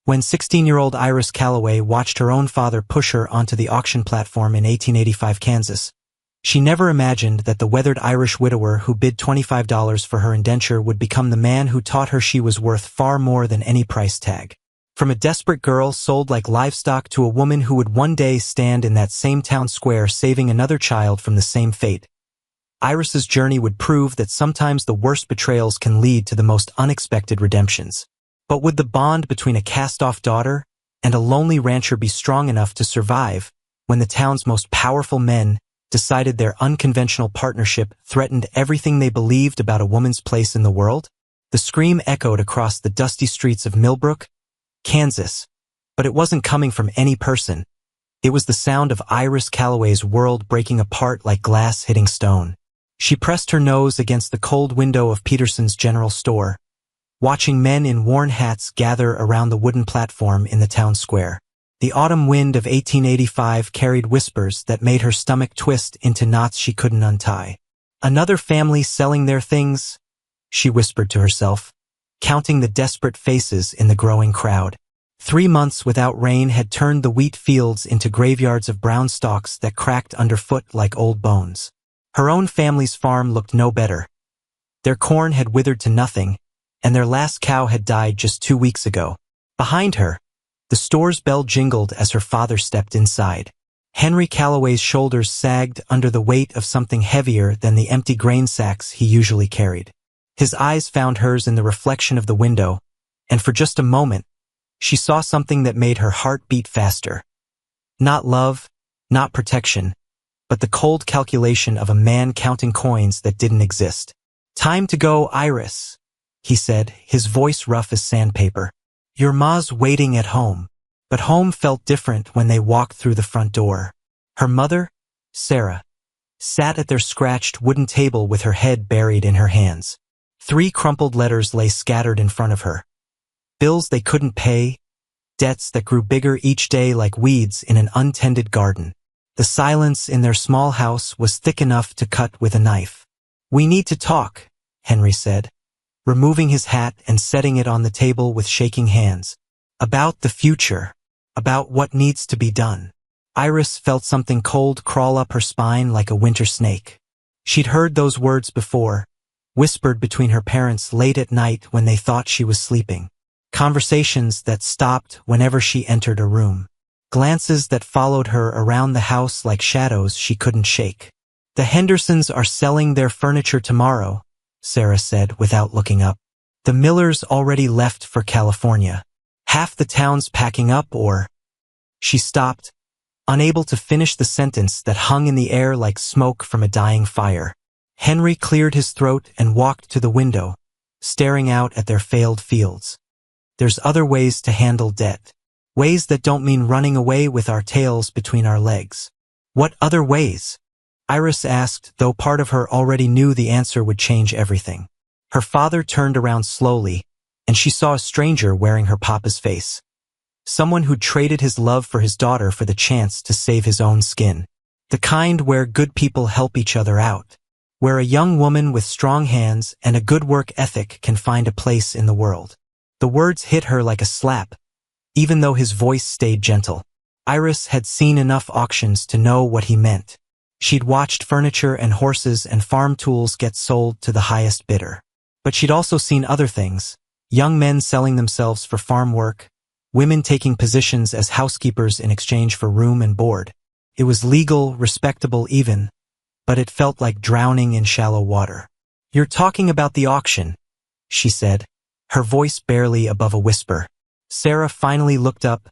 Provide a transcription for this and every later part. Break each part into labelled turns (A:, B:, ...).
A: When 16-year-old Iris Calloway watched her own father push her onto the auction platform in 1885 Kansas, she never imagined that the weathered Irish widower who bid $25 for her indenture would become the man who taught her she was worth far more than any price tag. From a desperate girl sold like livestock to a woman who would one day stand in that same town square saving another child from the same fate, Iris's journey would prove that sometimes the worst betrayals can lead to the most unexpected redemptions. But would the bond between a cast-off daughter and a lonely rancher be strong enough to survive when the town's most powerful men decided their unconventional partnership threatened everything they believed about a woman's place in the world? The scream echoed across the dusty streets of Millbrook, Kansas, but it wasn't coming from any person. It was the sound of Iris Calloway's world breaking apart like glass hitting stone. She pressed her nose against the cold window of Peterson's general store, watching men in worn hats gather around the wooden platform in the town square. The autumn wind of 1885 carried whispers that made her stomach twist into knots she couldn't untie. Another family selling their things, she whispered to herself, counting the desperate faces in the growing crowd. 3 months without rain had turned the wheat fields into graveyards of brown stalks that cracked underfoot like old bones. Her own family's farm looked no better. Their corn had withered to nothing, and their last cow had died just 2 weeks ago. Behind her, the store's bell jingled as her father stepped inside. Henry Calloway's shoulders sagged under the weight of something heavier than the empty grain sacks he usually carried. His eyes found hers in the reflection of the window, and for just a moment, she saw something that made her heart beat faster. Not love, not protection, but the cold calculation of a man counting coins that didn't exist. "Time to go, Iris," he said, his voice rough as sandpaper. "Your ma's waiting at home." But home felt different when they walked through the front door. Her mother, Sarah, sat at their scratched wooden table with her head buried in her hands. 3 crumpled letters lay scattered in front of her. Bills they couldn't pay, debts that grew bigger each day like weeds in an untended garden. The silence in their small house was thick enough to cut with a knife. "We need to talk," Henry said, removing his hat and setting it on the table with shaking hands. "About the future. About what needs to be done." Iris felt something cold crawl up her spine like a winter snake. She'd heard those words before, whispered between her parents late at night when they thought she was sleeping. Conversations that stopped whenever she entered a room. Glances that followed her around the house like shadows she couldn't shake. "The Hendersons are selling their furniture tomorrow," Sarah said without looking up. "The Millers already left for California. Half the town's packing up or—" She stopped, unable to finish the sentence that hung in the air like smoke from a dying fire. Henry cleared his throat and walked to the window, staring out at their failed fields. "There's other ways to handle debt. Ways that don't mean running away with our tails between our legs." "What other ways?" Iris asked, though part of her already knew the answer would change everything. Her father turned around slowly, and she saw a stranger wearing her papa's face. Someone who'd traded his love for his daughter for the chance to save his own skin. The kind where good people help each other out. Where a young woman with strong hands and a good work ethic can find a place in the world. The words hit her like a slap, even though his voice stayed gentle. Iris had seen enough auctions to know what he meant. She'd watched furniture and horses and farm tools get sold to the highest bidder. But she'd also seen other things. Young men selling themselves for farm work, women taking positions as housekeepers in exchange for room and board. It was legal, respectable even, but it felt like drowning in shallow water. "You're talking about the auction," she said, her voice barely above a whisper. Sarah finally looked up,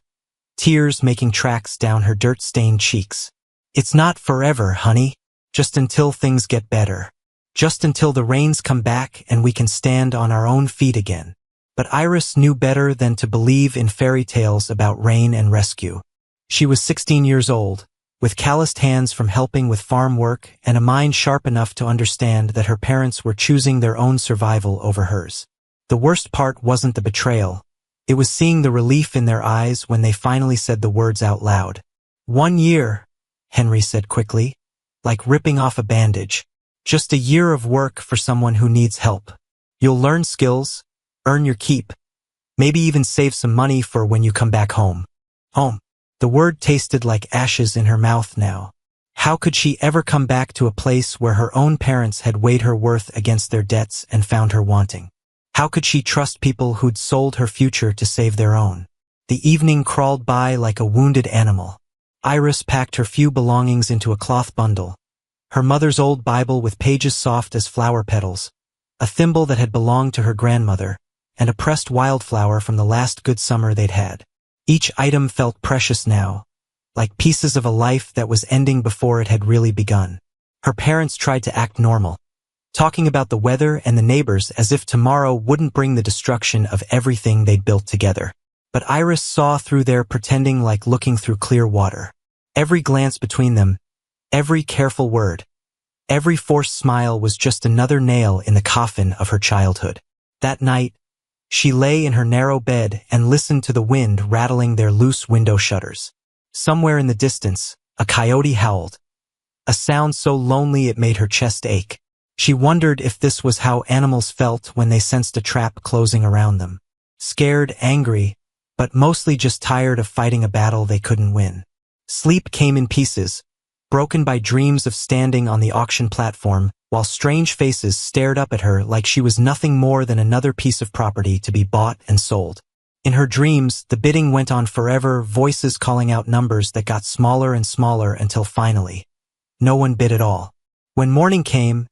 A: tears making tracks down her dirt-stained cheeks. "It's not forever, honey. Just until things get better. Just until the rains come back and we can stand on our own feet again." But Iris knew better than to believe in fairy tales about rain and rescue. She was 16 years old, with calloused hands from helping with farm work and a mind sharp enough to understand that her parents were choosing their own survival over hers. The worst part wasn't the betrayal. It was seeing the relief in their eyes when they finally said the words out loud. "1 year," Henry said quickly, like ripping off a bandage. "Just a year of work for someone who needs help. You'll learn skills, earn your keep, Maybe even save some money for when you come back home. Home. The word tasted like ashes in her mouth now. How could she ever come back to a place where her own parents had weighed her worth against their debts and found her wanting? How could she trust people who'd sold her future to save their own? The evening crawled by like a wounded animal. Iris packed her few belongings into a cloth bundle. Her mother's old Bible with pages soft as flower petals, a thimble that had belonged to her grandmother, and a pressed wildflower from the last good summer they'd had. Each item felt precious now, like pieces of a life that was ending before it had really begun. Her parents tried to act normal, talking about the weather and the neighbors as if tomorrow wouldn't bring the destruction of everything they'd built together. But Iris saw through their pretending like looking through clear water. Every glance between them, every careful word, every forced smile was just another nail in the coffin of her childhood. That night, she lay in her narrow bed and listened to the wind rattling their loose window shutters. Somewhere in the distance, a coyote howled, a sound so lonely it made her chest ache. She wondered if this was how animals felt when they sensed a trap closing around them. Scared, angry, but mostly just tired of fighting a battle they couldn't win. Sleep came in pieces, broken by dreams of standing on the auction platform, while strange faces stared up at her like she was nothing more than another piece of property to be bought and sold. In her dreams, the bidding went on forever, voices calling out numbers that got smaller and smaller until finally, no one bid at all. When morning came,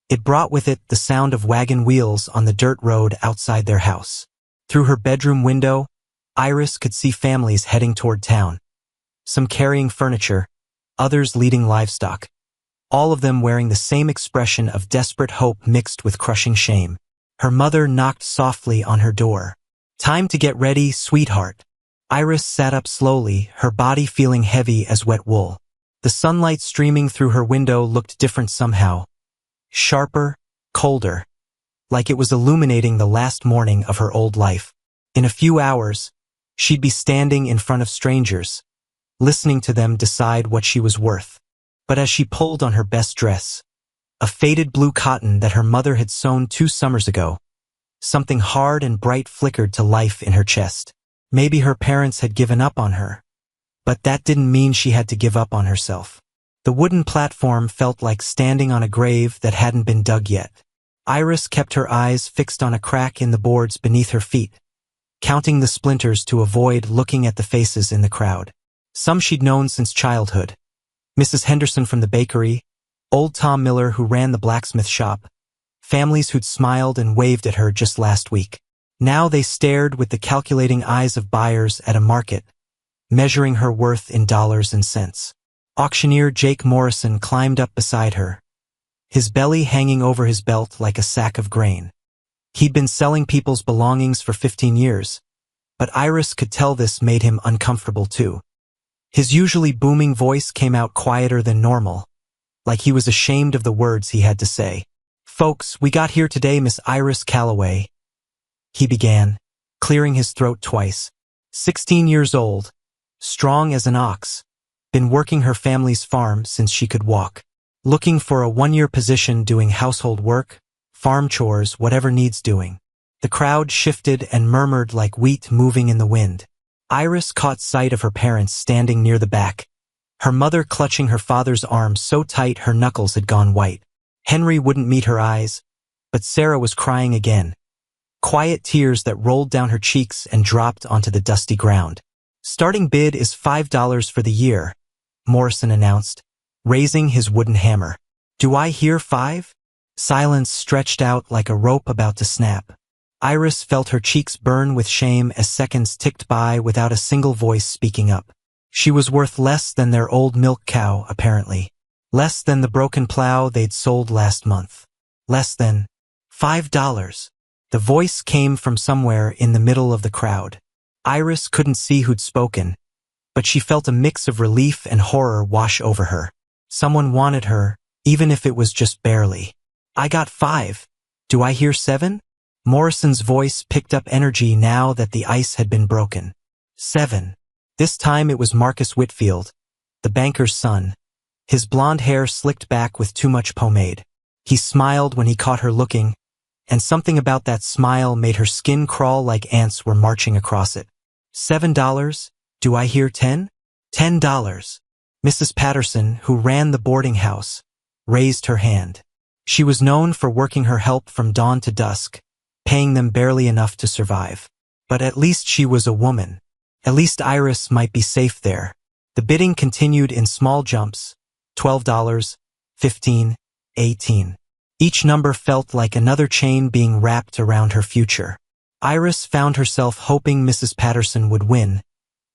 A: it brought with it the sound of wagon wheels on the dirt road outside their house. Through her bedroom window, Iris could see families heading toward town. Some carrying furniture, others leading livestock. All of them wearing the same expression of desperate hope mixed with crushing shame. Her mother knocked softly on her door. "Time to get ready, sweetheart." Iris sat up slowly, her body feeling heavy as wet wool. The sunlight streaming through her window looked different somehow. Sharper, colder, like it was illuminating the last morning of her old life. In a few hours, she'd be standing in front of strangers, listening to them decide what she was worth. But as she pulled on her best dress, a faded blue cotton that her mother had sewn 2 summers ago, something hard and bright flickered to life in her chest. Maybe her parents had given up on her, but that didn't mean she had to give up on herself. The wooden platform felt like standing on a grave that hadn't been dug yet. Iris kept her eyes fixed on a crack in the boards beneath her feet, counting the splinters to avoid looking at the faces in the crowd. Some she'd known since childhood. Mrs. Henderson from the bakery, old Tom Miller who ran the blacksmith shop, families who'd smiled and waved at her just last week. Now they stared with the calculating eyes of buyers at a market, measuring her worth in dollars and cents. Auctioneer Jake Morrison climbed up beside her, his belly hanging over his belt like a sack of grain. He'd been selling people's belongings for 15 years, but Iris could tell this made him uncomfortable too. His usually booming voice came out quieter than normal, like he was ashamed of the words he had to say. "Folks, we got here today, Miss Iris Calloway," he began, clearing his throat twice. 16 years old, strong as an ox, been working her family's farm since she could walk. Looking for a 1-year position doing household work, farm chores, whatever needs doing. The crowd shifted and murmured like wheat moving in the wind. Iris caught sight of her parents standing near the back, her mother clutching her father's arm so tight her knuckles had gone white. Henry wouldn't meet her eyes, but Sarah was crying again. Quiet tears that rolled down her cheeks and dropped onto the dusty ground. "Starting bid is $5 for the year," Morrison announced, raising his wooden hammer. "Do I hear 5? Silence stretched out like a rope about to snap. Iris felt her cheeks burn with shame as seconds ticked by without a single voice speaking up. She was worth less than their old milk cow, apparently. Less than the broken plow they'd sold last month. Less than $5. The voice came from somewhere in the middle of the crowd. Iris couldn't see who'd spoken, but she felt a mix of relief and horror wash over her. Someone wanted her, even if it was just barely. "I got 5. Do I hear 7? Morrison's voice picked up energy now that the ice had been broken. 7. This time it was Marcus Whitfield, the banker's son, his blonde hair slicked back with too much pomade. He smiled when he caught her looking, and something about that smile made her skin crawl like ants were marching across it. $7? Do I hear 10? $10. Mrs. Patterson, who ran the boarding house, raised her hand. She was known for working her help from dawn to dusk, paying them barely enough to survive. But at least she was a woman. At least Iris might be safe there. The bidding continued in small jumps, $12, $15, $18. Each number felt like another chain being wrapped around her future. Iris found herself hoping Mrs. Patterson would win,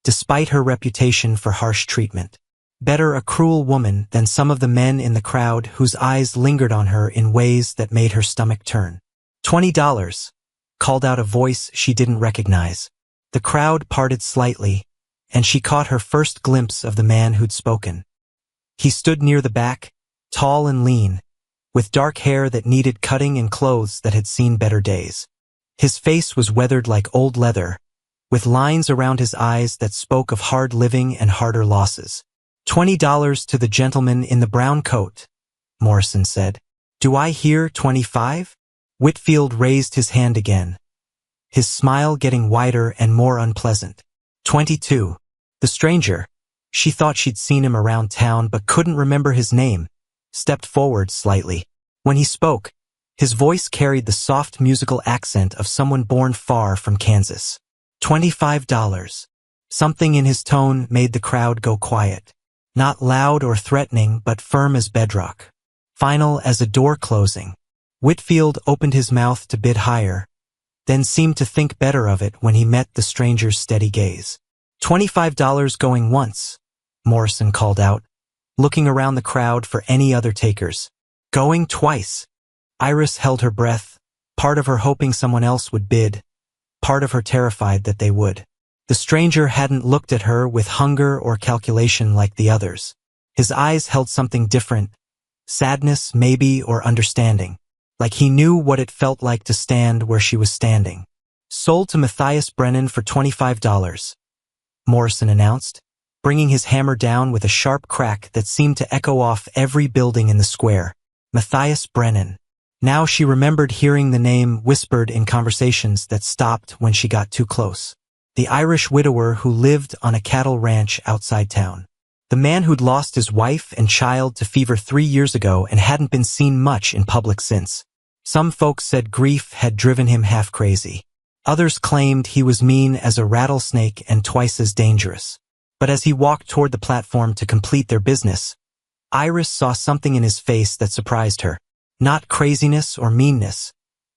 A: despite her reputation for harsh treatment. Better a cruel woman than some of the men in the crowd whose eyes lingered on her in ways that made her stomach turn. $20, called out a voice she didn't recognize. The crowd parted slightly, and she caught her first glimpse of the man who'd spoken. He stood near the back, tall and lean, with dark hair that needed cutting and clothes that had seen better days. His face was weathered like old leather, with lines around his eyes that spoke of hard living and harder losses. $20 to the gentleman in the brown coat, Morrison said. Do I hear 25? Whitfield raised his hand again, his smile getting wider and more unpleasant. 22. The stranger, she thought she'd seen him around town but couldn't remember his name, stepped forward slightly. When he spoke, his voice carried the soft musical accent of someone born far from Kansas. $25. Something in his tone made the crowd go quiet. Not loud or threatening, but firm as bedrock. Final as a door closing. Whitfield opened his mouth to bid higher, then seemed to think better of it when he met the stranger's steady gaze. $25 going once, Morrison called out, looking around the crowd for any other takers. Going twice. Iris held her breath, part of her hoping someone else would bid, part of her terrified that they would. The stranger hadn't looked at her with hunger or calculation like the others. His eyes held something different, sadness maybe or understanding, like he knew what it felt like to stand where she was standing. Sold to Matthias Brennan for $25, Morrison announced, bringing his hammer down with a sharp crack that seemed to echo off every building in the square. Matthias Brennan. Now she remembered hearing the name whispered in conversations that stopped when she got too close. The Irish widower who lived on a cattle ranch outside town. The man who'd lost his wife and child to fever 3 years ago and hadn't been seen much in public since. Some folks said grief had driven him half crazy. Others claimed he was mean as a rattlesnake and twice as dangerous. But as he walked toward the platform to complete their business, Iris saw something in his face that surprised her. Not craziness or meanness,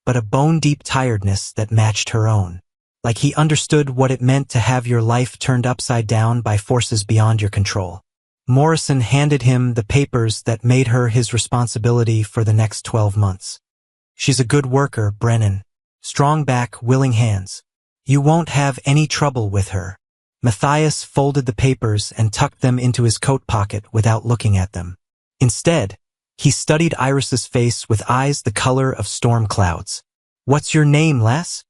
A: but a bone-deep tiredness that matched her own. Like he understood what it meant to have your life turned upside down by forces beyond your control. Morrison handed him the papers that made her his responsibility for the next 12 months. She's a good worker, Brennan. Strong back, willing hands. You won't have any trouble with her. Matthias folded the papers and tucked them into his coat pocket without looking at them. Instead, he studied Iris's face with eyes the color of storm clouds. What's your name, lass?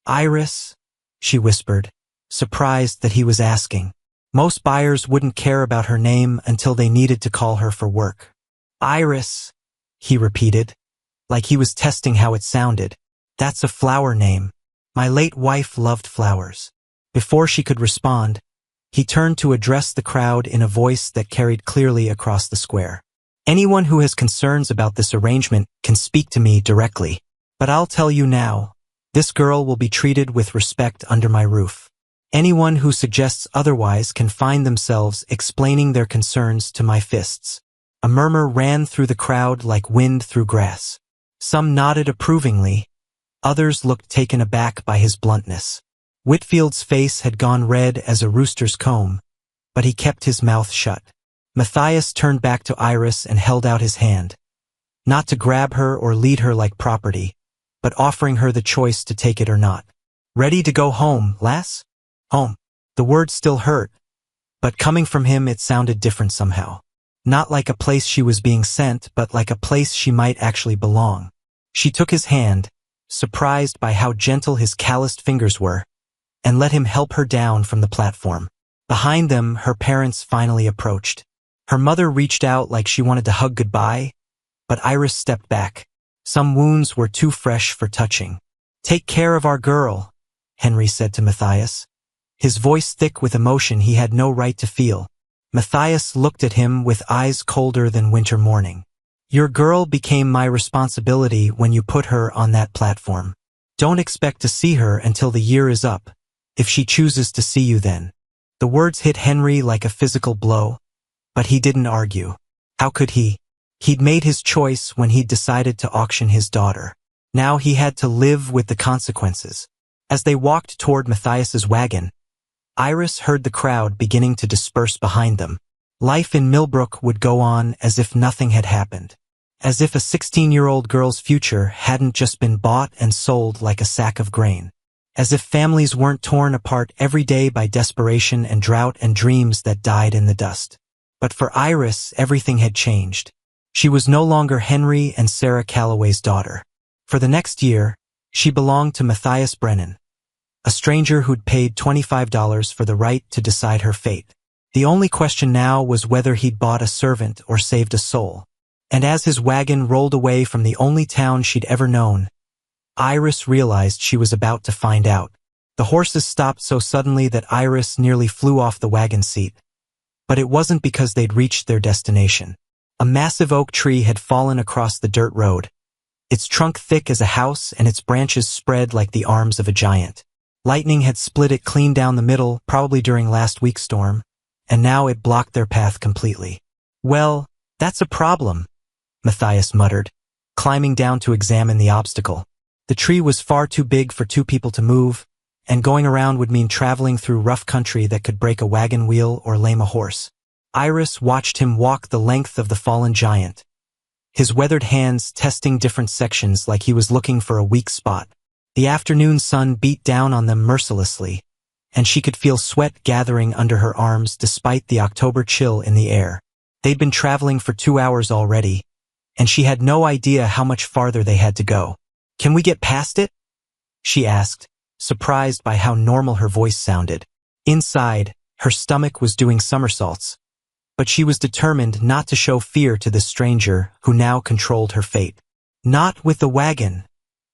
A: Iris, she whispered, surprised that he was asking. Most buyers wouldn't care about her name until they needed to call her for work. Iris, he repeated, like he was testing how it sounded. That's a flower name. My late wife loved flowers. Before she could respond, he turned to address the crowd in a voice that carried clearly across the square. Anyone who has concerns about this arrangement can speak to me directly. But I'll tell you now, this girl will be treated with respect under my roof. Anyone who suggests otherwise can find themselves explaining their concerns to my fists. A murmur ran through the crowd like wind through grass. Some nodded approvingly, others looked taken aback by his bluntness. Whitfield's face had gone red as a rooster's comb, but he kept his mouth shut. Matthias turned back to Iris and held out his hand, not to grab her or lead her like property, but offering her the choice to take it or not. Ready to go home, lass? Home. The word still hurt, but coming from him it sounded different somehow. Not like a place she was being sent, but like a place she might actually belong. She took his hand, surprised by how gentle his calloused fingers were, and let him help her down from the platform. Behind them, her parents finally approached. Her mother reached out like she wanted to hug goodbye, but Iris stepped back. Some wounds were too fresh for touching. "Take care of our girl," Henry said to Matthias. His voice thick with emotion he had no right to feel. Matthias looked at him with eyes colder than winter morning. "Your girl became my responsibility when you put her on that platform. Don't expect to see her until the year is up, if she chooses to see you then." The words hit Henry like a physical blow, but he didn't argue. How could he? He'd made his choice when he'd decided to auction his daughter. Now he had to live with the consequences. As they walked toward Matthias's wagon, Iris heard the crowd beginning to disperse behind them. Life in Millbrook would go on as if nothing had happened. As if a 16-year-old girl's future hadn't just been bought and sold like a sack of grain. As if families weren't torn apart every day by desperation and drought and dreams that died in the dust. But for Iris, everything had changed. She was no longer Henry and Sarah Calloway's daughter. For the next year, she belonged to Matthias Brennan, a stranger who'd paid $25 for the right to decide her fate. The only question now was whether he'd bought a servant or saved a soul. And as his wagon rolled away from the only town she'd ever known, Iris realized she was about to find out. The horses stopped so suddenly that Iris nearly flew off the wagon seat. But it wasn't because they'd reached their destination. A massive oak tree had fallen across the dirt road, its trunk thick as a house and its branches spread like the arms of a giant. Lightning had split it clean down the middle, probably during last week's storm, and now it blocked their path completely. "Well, that's a problem," Matthias muttered, climbing down to examine the obstacle. The tree was far too big for two people to move, and going around would mean traveling through rough country that could break a wagon wheel or lame a horse. Iris watched him walk the length of the fallen giant, his weathered hands testing different sections like he was looking for a weak spot. The afternoon sun beat down on them mercilessly, and she could feel sweat gathering under her arms despite the October chill in the air. They'd been traveling for 2 hours already, and she had no idea how much farther they had to go. "Can we get past it?" she asked, surprised by how normal her voice sounded. Inside, her stomach was doing somersaults, but she was determined not to show fear to this stranger who now controlled her fate. "Not with the wagon,"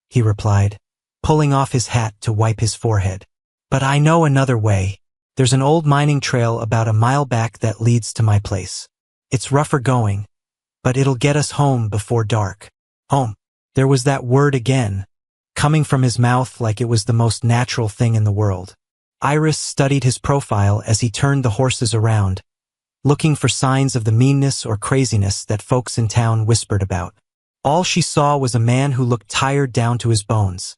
A: he replied, pulling off his hat to wipe his forehead. "But I know another way. There's an old mining trail about a mile back that leads to my place. It's rougher going, but it'll get us home before dark." Home. There was that word again, coming from his mouth like it was the most natural thing in the world. Iris studied his profile as he turned the horses around, looking for signs of the meanness or craziness that folks in town whispered about. All she saw was a man who looked tired down to his bones,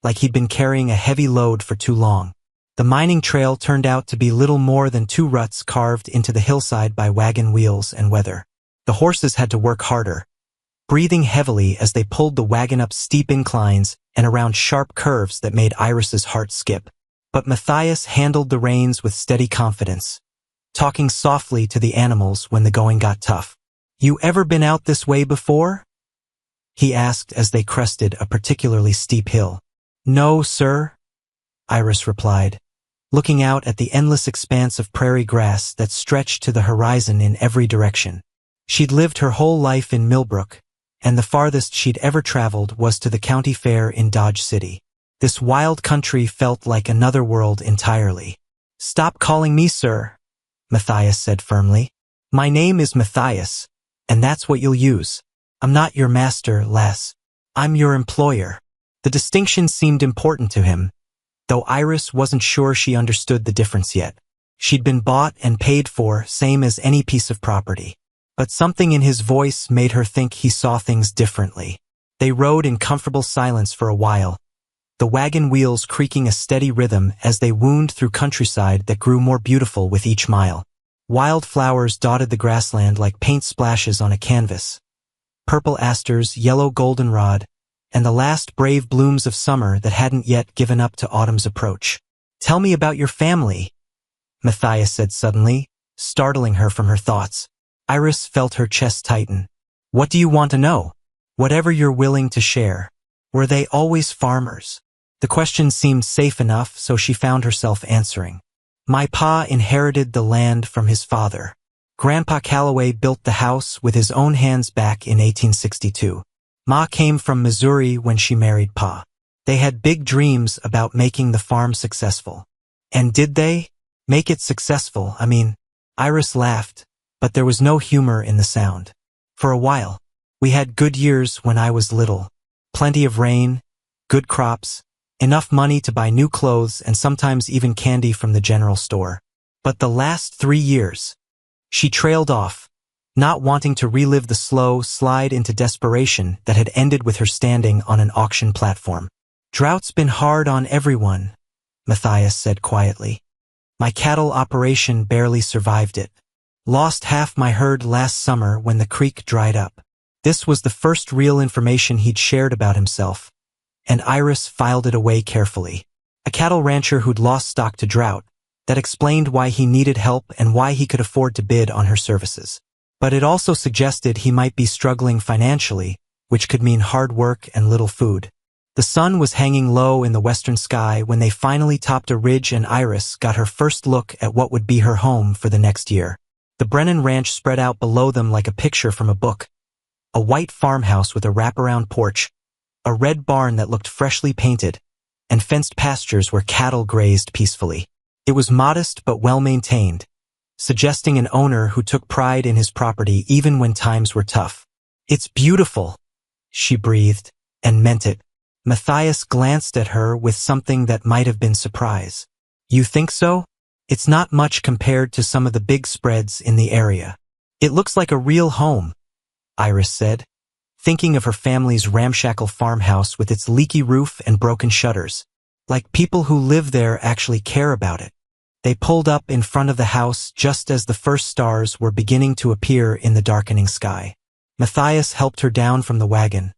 A: like he'd been carrying a heavy load for too long. The mining trail turned out to be little more than 2 ruts carved into the hillside by wagon wheels and weather. The horses had to work harder, breathing heavily as they pulled the wagon up steep inclines and around sharp curves that made Iris's heart skip. But Matthias handled the reins with steady confidence, talking softly to the animals when the going got tough. "You ever been out this way before?" he asked as they crested a particularly steep hill. "No, sir," Iris replied, looking out at the endless expanse of prairie grass that stretched to the horizon in every direction. She'd lived her whole life in Millbrook, and the farthest she'd ever traveled was to the county fair in Dodge City. This wild country felt like another world entirely. "Stop calling me sir," Matthias said firmly. "My name is Matthias, and that's what you'll use. I'm not your master, lass. I'm your employer." The distinction seemed important to him, though Iris wasn't sure she understood the difference yet. She'd been bought and paid for, same as any piece of property. But something in his voice made her think he saw things differently. They rode in comfortable silence for a while, the wagon wheels creaking a steady rhythm as they wound through countryside that grew more beautiful with each mile. Wildflowers dotted the grassland like paint splashes on a canvas. Purple asters, yellow goldenrod, and the last brave blooms of summer that hadn't yet given up to autumn's approach. "Tell me about your family," Matthias said suddenly, startling her from her thoughts. Iris felt her chest tighten. "What do you want to know?" "Whatever you're willing to share. Were they always farmers?" The question seemed safe enough, so she found herself answering. "My pa inherited the land from his father. Grandpa Calloway built the house with his own hands back in 1862. Ma came from Missouri when she married Pa. They had big dreams about making the farm successful. And did they? Make it successful, I mean. Iris laughed, but there was no humor in the sound. For a while. We had good years when I was little. Plenty of rain, good crops, enough money to buy new clothes and sometimes even candy from the general store. But the last 3 years. She trailed off, not wanting to relive the slow slide into desperation that had ended with her standing on an auction platform. Drought's been hard on everyone, Matthias said quietly. My cattle operation barely survived it. Lost half my herd last summer when the creek dried up. This was the first real information he'd shared about himself, and Iris filed it away carefully. A cattle rancher who'd lost stock to drought, that explained why he needed help and why he could afford to bid on her services. But it also suggested he might be struggling financially, which could mean hard work and little food. The sun was hanging low in the western sky when they finally topped a ridge and Iris got her first look at what would be her home for the next year. The Brennan Ranch spread out below them like a picture from a book. A white farmhouse with a wraparound porch, a red barn that looked freshly painted, and fenced pastures where cattle grazed peacefully. It was modest but well-maintained, suggesting an owner who took pride in his property even when times were tough. It's beautiful, she breathed, and meant it. Matthias glanced at her with something that might have been surprise. You think so? It's not much compared to some of the big spreads in the area. It looks like a real home, Iris said, thinking of her family's ramshackle farmhouse with its leaky roof and broken shutters. Like people who live there actually care about it. They pulled up in front of the house just as the first stars were beginning to appear in the darkening sky. Matthias helped her down from the wagon,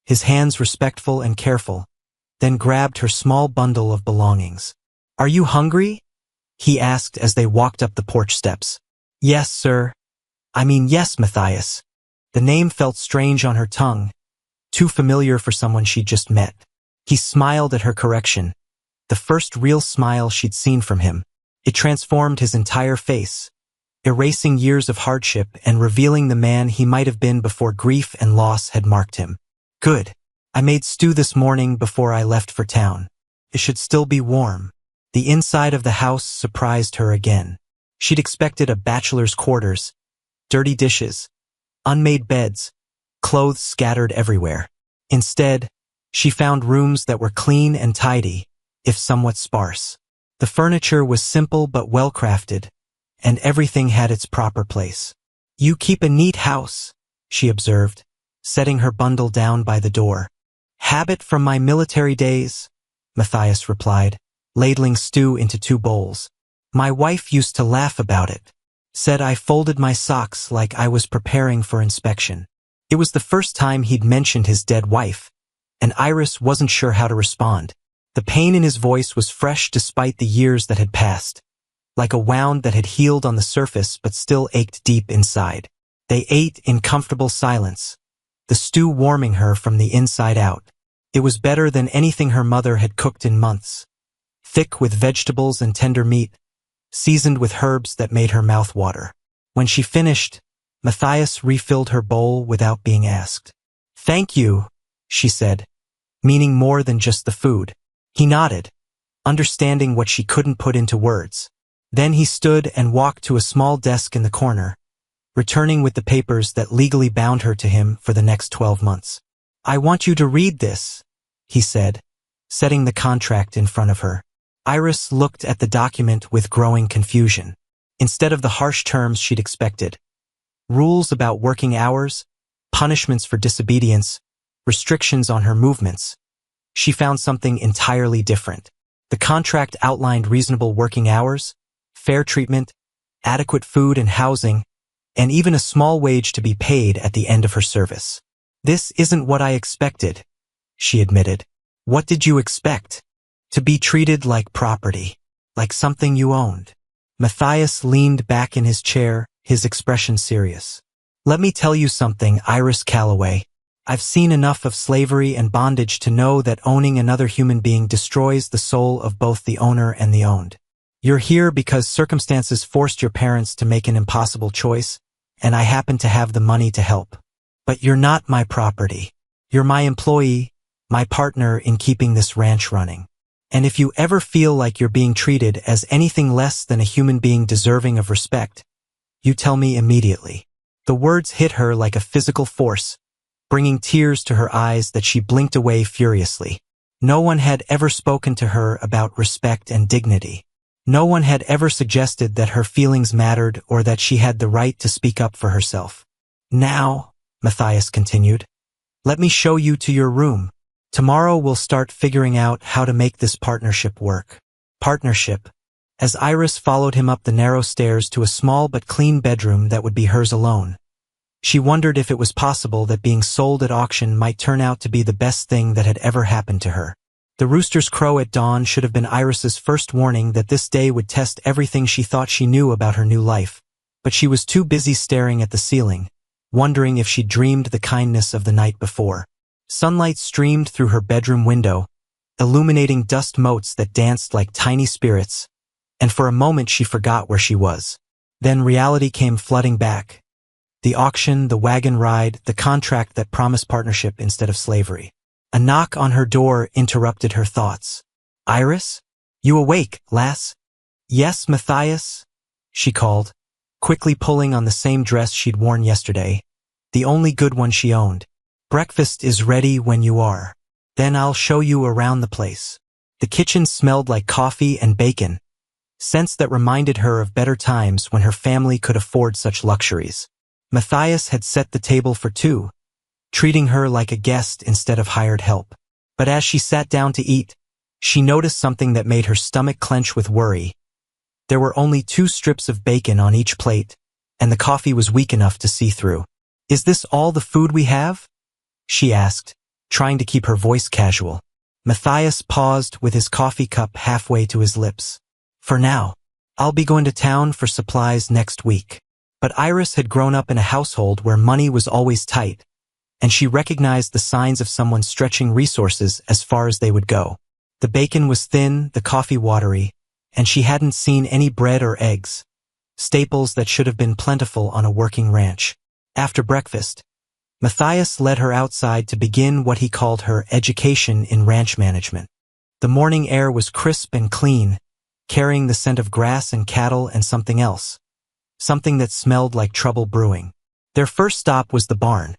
A: his hands respectful and careful, then grabbed her small bundle of belongings. Are you hungry? He asked as they walked up the porch steps. Yes, sir. I mean, yes, Matthias. The name felt strange on her tongue, too familiar for someone she'd just met. He smiled at her correction, the first real smile she'd seen from him. It transformed his entire face, erasing years of hardship and revealing the man he might have been before grief and loss had marked him. Good. I made stew this morning before I left for town. It should still be warm. The inside of the house surprised her again. She'd expected a bachelor's quarters, dirty dishes, unmade beds, clothes scattered everywhere. Instead, she found rooms that were clean and tidy, if somewhat sparse. The furniture was simple but well-crafted, and everything had its proper place. You keep a neat house, she observed, setting her bundle down by the door. Habit from my military days, Matthias replied, ladling stew into 2 bowls. My wife used to laugh about it, said I folded my socks like I was preparing for inspection. It was the first time he'd mentioned his dead wife, and Iris wasn't sure how to respond. The pain in his voice was fresh despite the years that had passed, like a wound that had healed on the surface but still ached deep inside. They ate in comfortable silence, the stew warming her from the inside out. It was better than anything her mother had cooked in months, thick with vegetables and tender meat, seasoned with herbs that made her mouth water. When she finished, Matthias refilled her bowl without being asked. Thank you, she said, meaning more than just the food. He nodded, understanding what she couldn't put into words. Then he stood and walked to a small desk in the corner, returning with the papers that legally bound her to him for the next 12 months. I want you to read this, he said, setting the contract in front of her. Iris looked at the document with growing confusion. Instead of the harsh terms she'd expected, rules about working hours, punishments for disobedience, restrictions on her movements, she found something entirely different. The contract outlined reasonable working hours, fair treatment, adequate food and housing, and even a small wage to be paid at the end of her service. This isn't what I expected, she admitted. What did you expect? To be treated like property, like something you owned. Matthias leaned back in his chair, his expression serious. Let me tell you something, Iris Calloway. I've seen enough of slavery and bondage to know that owning another human being destroys the soul of both the owner and the owned. You're here because circumstances forced your parents to make an impossible choice, and I happen to have the money to help. But you're not my property. You're my employee, my partner in keeping this ranch running. And if you ever feel like you're being treated as anything less than a human being deserving of respect, you tell me immediately." The words hit her like a physical force, bringing tears to her eyes that she blinked away furiously. No one had ever spoken to her about respect and dignity. No one had ever suggested that her feelings mattered or that she had the right to speak up for herself. "Now," Matthias continued, "let me show you to your room. Tomorrow we'll start figuring out how to make this partnership work." Partnership. As Iris followed him up the narrow stairs to a small but clean bedroom that would be hers alone, she wondered if it was possible that being sold at auction might turn out to be the best thing that had ever happened to her. The rooster's crow at dawn should have been Iris's first warning that this day would test everything she thought she knew about her new life, but she was too busy staring at the ceiling, wondering if she dreamed the kindness of the night before. Sunlight streamed through her bedroom window, illuminating dust motes that danced like tiny spirits, and for a moment she forgot where she was. Then reality came flooding back. The auction, the wagon ride, the contract that promised partnership instead of slavery. A knock on her door interrupted her thoughts. "Iris? You awake, lass?" "Yes, Matthias," she called, quickly pulling on the same dress she'd worn yesterday, the only good one she owned. "Breakfast is ready when you are. Then I'll show you around the place." The kitchen smelled like coffee and bacon, scents that reminded her of better times when her family could afford such luxuries. Matthias had set the table for two, treating her like a guest instead of hired help. But as she sat down to eat, she noticed something that made her stomach clench with worry. There were only 2 strips of bacon on each plate, and the coffee was weak enough to see through. "Is this all the food we have?" she asked, trying to keep her voice casual. Matthias paused with his coffee cup halfway to his lips. "For now. I'll be going to town for supplies next week." But Iris had grown up in a household where money was always tight, and she recognized the signs of someone stretching resources as far as they would go. The bacon was thin, the coffee watery, and she hadn't seen any bread or eggs, staples that should have been plentiful on a working ranch. After breakfast, Matthias led her outside to begin what he called her education in ranch management. The morning air was crisp and clean, carrying the scent of grass and cattle and something else, something that smelled like trouble brewing. Their first stop was the barn,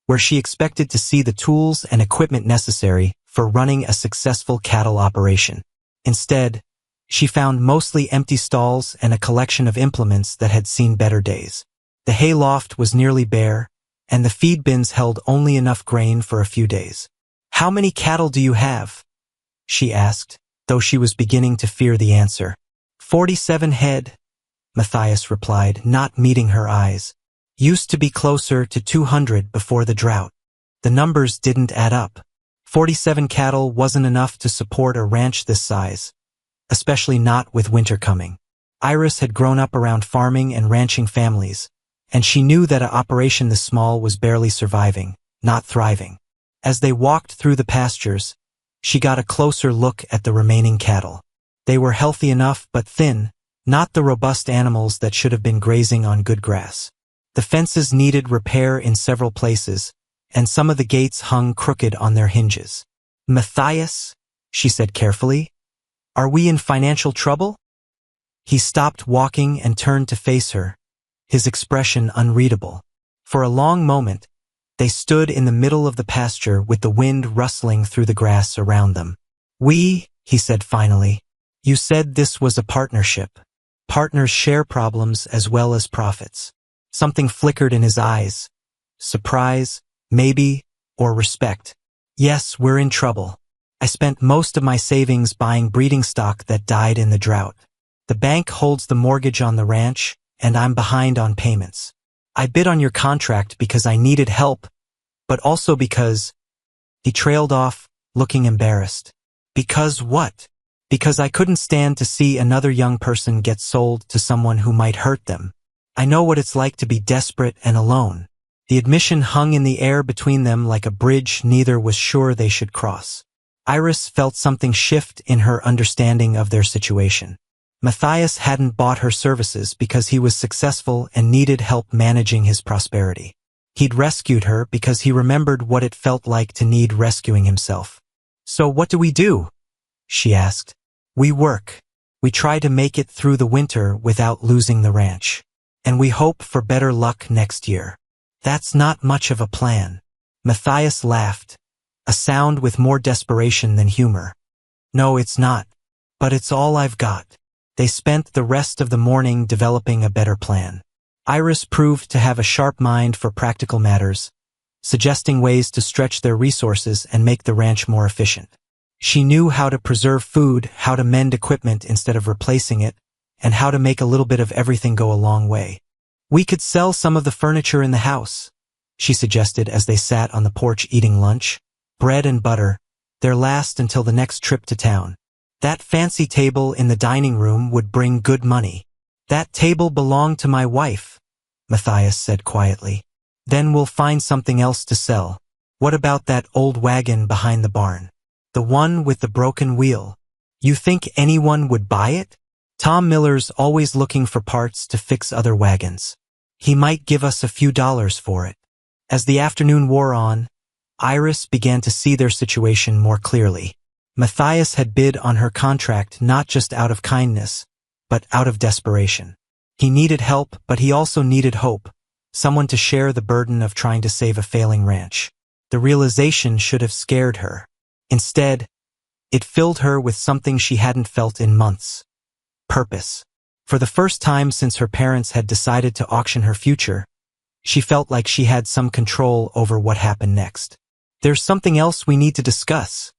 A: where she expected to see the tools and equipment necessary for running a successful cattle operation. Instead, she found mostly empty stalls and a collection of implements that had seen better days. The hay loft was nearly bare, and the feed bins held only enough grain for a few days. "How many cattle do you have?" she asked, though she was beginning to fear the answer. 47 head, Matthias replied, not meeting her eyes. "Used to be closer to 200 before the drought." The numbers didn't add up. 47 cattle wasn't enough to support a ranch this size, especially not with winter coming. Iris had grown up around farming and ranching families, and she knew that an operation this small was barely surviving, not thriving. As they walked through the pastures, she got a closer look at the remaining cattle. They were healthy enough but thin, not the robust animals that should have been grazing on good grass. The fences needed repair in several places, and some of the gates hung crooked on their hinges. "Matthias," she said carefully, "are we in financial trouble?" He stopped walking and turned to face her, his expression unreadable. For a long moment, they stood in the middle of the pasture with the wind rustling through the grass around them. He said finally, "you said this was a partnership. Partners share problems as well as profits." Something flickered in his eyes. Surprise, maybe, or respect. "Yes, we're in trouble. I spent most of my savings buying breeding stock that died in the drought. The bank holds the mortgage on the ranch, and I'm behind on payments. I bid on your contract because I needed help, but also because—" He trailed off, looking embarrassed. "Because what?" "Because I couldn't stand to see another young person get sold to someone who might hurt them. I know what it's like to be desperate and alone." The admission hung in the air between them like a bridge neither was sure they should cross. Iris felt something shift in her understanding of their situation. Matthias hadn't bought her services because he was successful and needed help managing his prosperity. He'd rescued her because he remembered what it felt like to need rescuing himself. "So what do we do?" she asked. "We work. We try to make it through the winter without losing the ranch. And we hope for better luck next year." "That's not much of a plan." Matthias laughed, a sound with more desperation than humor. "No, it's not. But it's all I've got." They spent the rest of the morning developing a better plan. Iris proved to have a sharp mind for practical matters, suggesting ways to stretch their resources and make the ranch more efficient. She knew how to preserve food, how to mend equipment instead of replacing it, and how to make a little bit of everything go a long way. "We could sell some of the furniture in the house," she suggested as they sat on the porch eating lunch. "Bread and butter, their last until the next trip to town. That fancy table in the dining room would bring good money." "That table belonged to my wife," Matthias said quietly. "Then we'll find something else to sell. What about that old wagon behind the barn? The one with the broken wheel? You think anyone would buy it? Tom Miller's always looking for parts to fix other wagons. He might give us a few dollars for it." As the afternoon wore on, Iris began to see their situation more clearly. Matthias had bid on her contract not just out of kindness, but out of desperation. He needed help, but he also needed hope, someone to share the burden of trying to save a failing ranch. The realization should have scared her. Instead, it filled her with something she hadn't felt in months: purpose. For the first time since her parents had decided to auction her future, she felt like she had some control over what happened next. "There's something else we need to discuss,"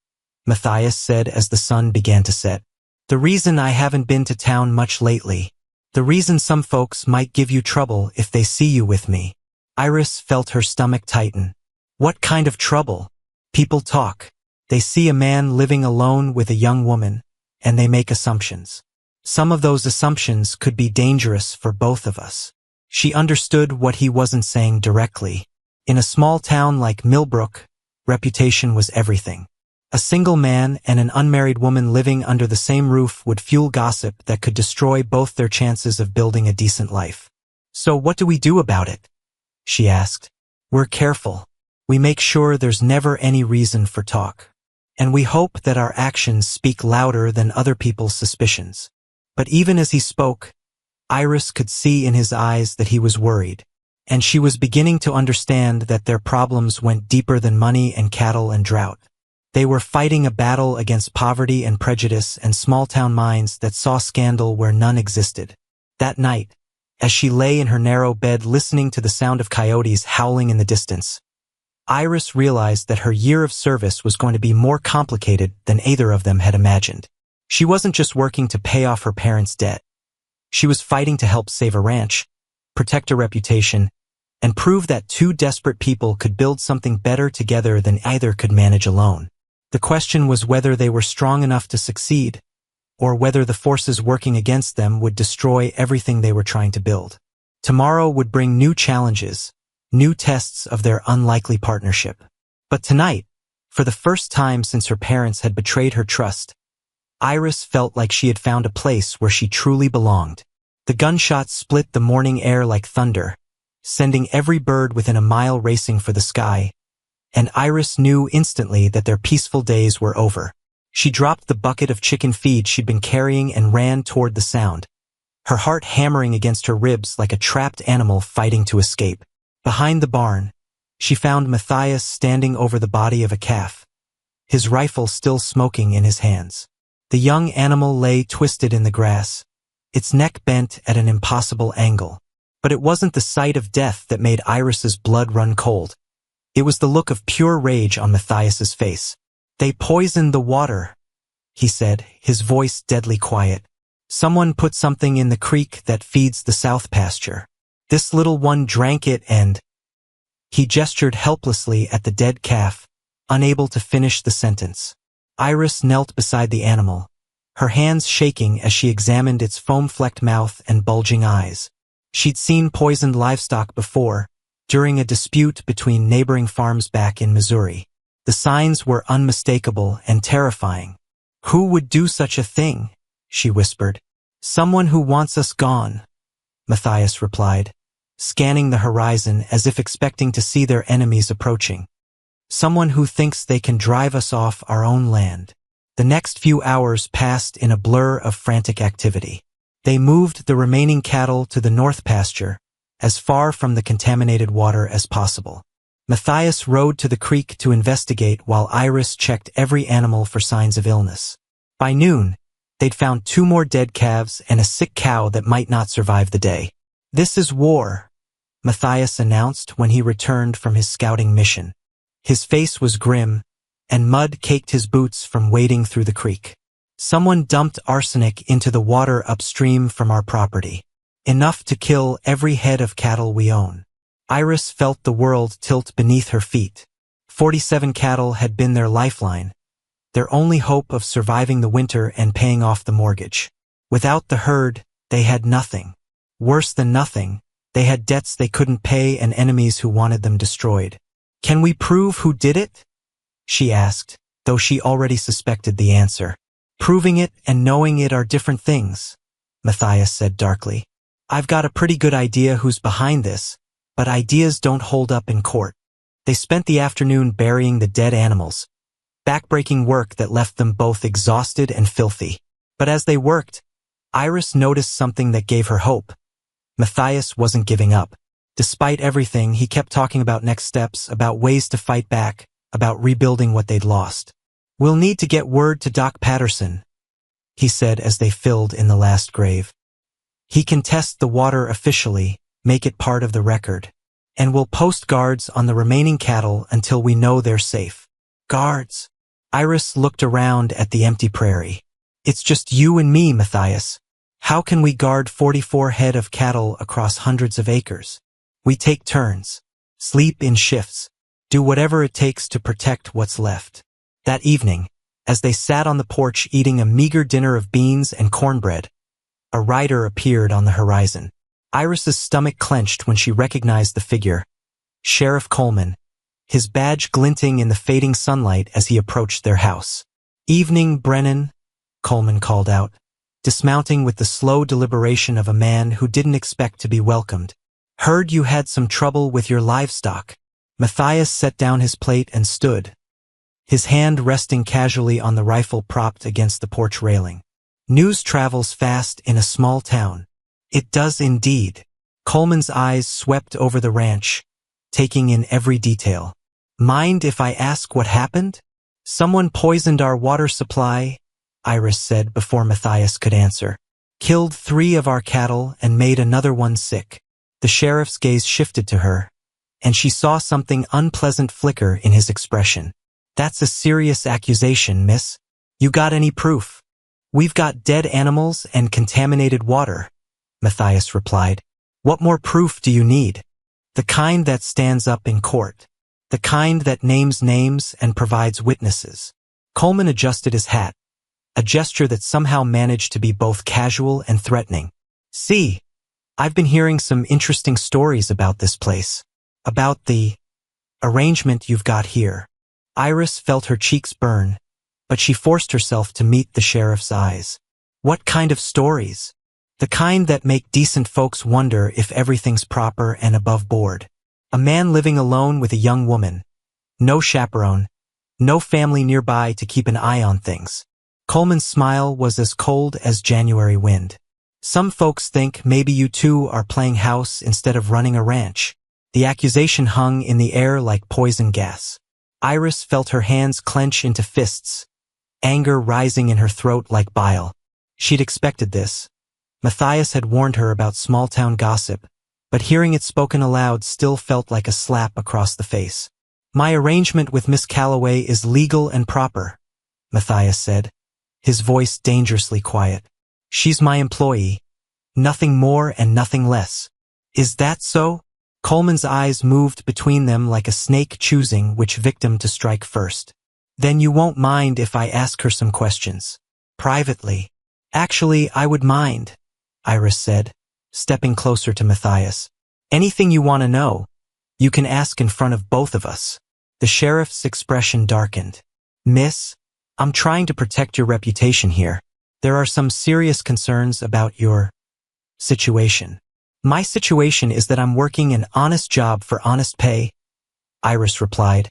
A: Matthias said as the sun began to set. "The reason I haven't been to town much lately. The reason some folks might give you trouble if they see you with me." Iris felt her stomach tighten. What kind of trouble? People talk. They see a man living alone with a young woman, and they make assumptions. Some of those assumptions could be dangerous for both of us. She understood what he wasn't saying directly. In a small town like Millbrook, reputation was everything. A single man and an unmarried woman living under the same roof would fuel gossip that could destroy both their chances of building a decent life. "So what do we do about it?" she asked. "We're careful. We make sure there's never any reason for talk. And we hope that our actions speak louder than other people's suspicions." But even as he spoke, Iris could see in his eyes that he was worried, and she was beginning to understand that their problems went deeper than money and cattle and drought. They were fighting a battle against poverty and prejudice and small-town minds that saw scandal where none existed. That night, as she lay in her narrow bed listening to the sound of coyotes howling in the distance, Iris realized that her year of service was going to be more complicated than either of them had imagined. She wasn't just working to pay off her parents' debt. She was fighting to help save a ranch, protect a reputation, and prove that two desperate people could build something better together than either could manage alone. The question was whether they were strong enough to succeed, or whether the forces working against them would destroy everything they were trying to build. Tomorrow would bring new challenges, new tests of their unlikely partnership. But tonight, for the first time since her parents had betrayed her trust, Iris felt like she had found a place where she truly belonged. The gunshots split the morning air like thunder, sending every bird within a mile racing for the sky, and Iris knew instantly that their peaceful days were over. She dropped the bucket of chicken feed she'd been carrying and ran toward the sound, her heart hammering against her ribs like a trapped animal fighting to escape. Behind the barn, she found Matthias standing over the body of a calf, his rifle still smoking in his hands. The young animal lay twisted in the grass, its neck bent at an impossible angle. But it wasn't the sight of death that made Iris's blood run cold. It was the look of pure rage on Matthias's face. "They poisoned the water," he said, his voice deadly quiet. "Someone put something in the creek that feeds the south pasture. This little one drank it and—" He gestured helplessly at the dead calf, unable to finish the sentence. Iris knelt beside the animal, her hands shaking as she examined its foam-flecked mouth and bulging eyes. She'd seen poisoned livestock before, during a dispute between neighboring farms back in Missouri. The signs were unmistakable and terrifying. "Who would do such a thing?" she whispered. "Someone who wants us gone," Matthias replied, scanning the horizon as if expecting to see their enemies approaching. Someone who thinks they can drive us off our own land. The next few hours passed in a blur of frantic activity. They moved the remaining cattle to the north pasture, as far from the contaminated water as possible. Matthias rode to the creek to investigate while Iris checked every animal for signs of illness. By noon, they'd found 2 more dead calves and a sick cow that might not survive the day. "This is war," Matthias announced when he returned from his scouting mission. His face was grim, and mud caked his boots from wading through the creek. "Someone dumped arsenic into the water upstream from our property. Enough to kill every head of cattle we own." Iris felt the world tilt beneath her feet. 47 cattle had been their lifeline, their only hope of surviving the winter and paying off the mortgage. Without the herd, they had nothing. Worse than nothing, they had debts they couldn't pay and enemies who wanted them destroyed. "Can we prove who did it?" she asked, though she already suspected the answer. "Proving it and knowing it are different things," Matthias said darkly. "I've got a pretty good idea who's behind this, but ideas don't hold up in court." They spent the afternoon burying the dead animals, backbreaking work that left them both exhausted and filthy. But as they worked, Iris noticed something that gave her hope. Matthias wasn't giving up. Despite everything, he kept talking about next steps, about ways to fight back, about rebuilding what they'd lost. "We'll need to get word to Doc Patterson," he said as they filled in the last grave. "He can test the water officially, make it part of the record. And we'll post guards on the remaining cattle until we know they're safe." "Guards?" Iris looked around at the empty prairie. "It's just you and me, Matthias. How can we guard 44 head of cattle across hundreds of acres? We take turns, sleep in shifts, do whatever it takes to protect what's left." That evening, as they sat on the porch eating a meager dinner of beans and cornbread, a rider appeared on the horizon. Iris's stomach clenched when she recognized the figure. Sheriff Coleman, his badge glinting in the fading sunlight as he approached their house. "Evening, Brennan," Coleman called out, dismounting with the slow deliberation of a man who didn't expect to be welcomed. "Heard you had some trouble with your livestock." Matthias set down his plate and stood, his hand resting casually on the rifle propped against the porch railing. "News travels fast in a small town." "It does indeed." Coleman's eyes swept over the ranch, taking in every detail. "Mind if I ask what happened?" "Someone poisoned our water supply," Iris said before Matthias could answer. "Killed 3 of our cattle and made another one sick." The sheriff's gaze shifted to her, and she saw something unpleasant flicker in his expression. "That's a serious accusation, miss. You got any proof?" "We've got dead animals and contaminated water," Matthias replied. "What more proof do you need? The kind that stands up in court. The kind that names names and provides witnesses." Coleman adjusted his hat, a gesture that somehow managed to be both casual and threatening. "See, I've been hearing some interesting stories about this place. About the arrangement you've got here." Iris felt her cheeks burn, but she forced herself to meet the sheriff's eyes. "What kind of stories?" "The kind that make decent folks wonder if everything's proper and above board. A man living alone with a young woman. No chaperone. No family nearby to keep an eye on things." Coleman's smile was as cold as January wind. "Some folks think maybe you two are playing house instead of running a ranch." The accusation hung in the air like poison gas. Iris felt her hands clench into fists, anger rising in her throat like bile. She'd expected this. Matthias had warned her about small-town gossip, but hearing it spoken aloud still felt like a slap across the face. "My arrangement with Miss Calloway is legal and proper," Matthias said, his voice dangerously quiet. "She's my employee. Nothing more and nothing less." "Is that so?" Coleman's eyes moved between them like a snake choosing which victim to strike first. "Then you won't mind if I ask her some questions. Privately." "Actually, I would mind," Iris said, stepping closer to Matthias. "Anything you want to know, you can ask in front of both of us." The sheriff's expression darkened. "Miss, I'm trying to protect your reputation here. There are some serious concerns about your situation." My situation is that I'm working an honest job for honest pay, Iris replied,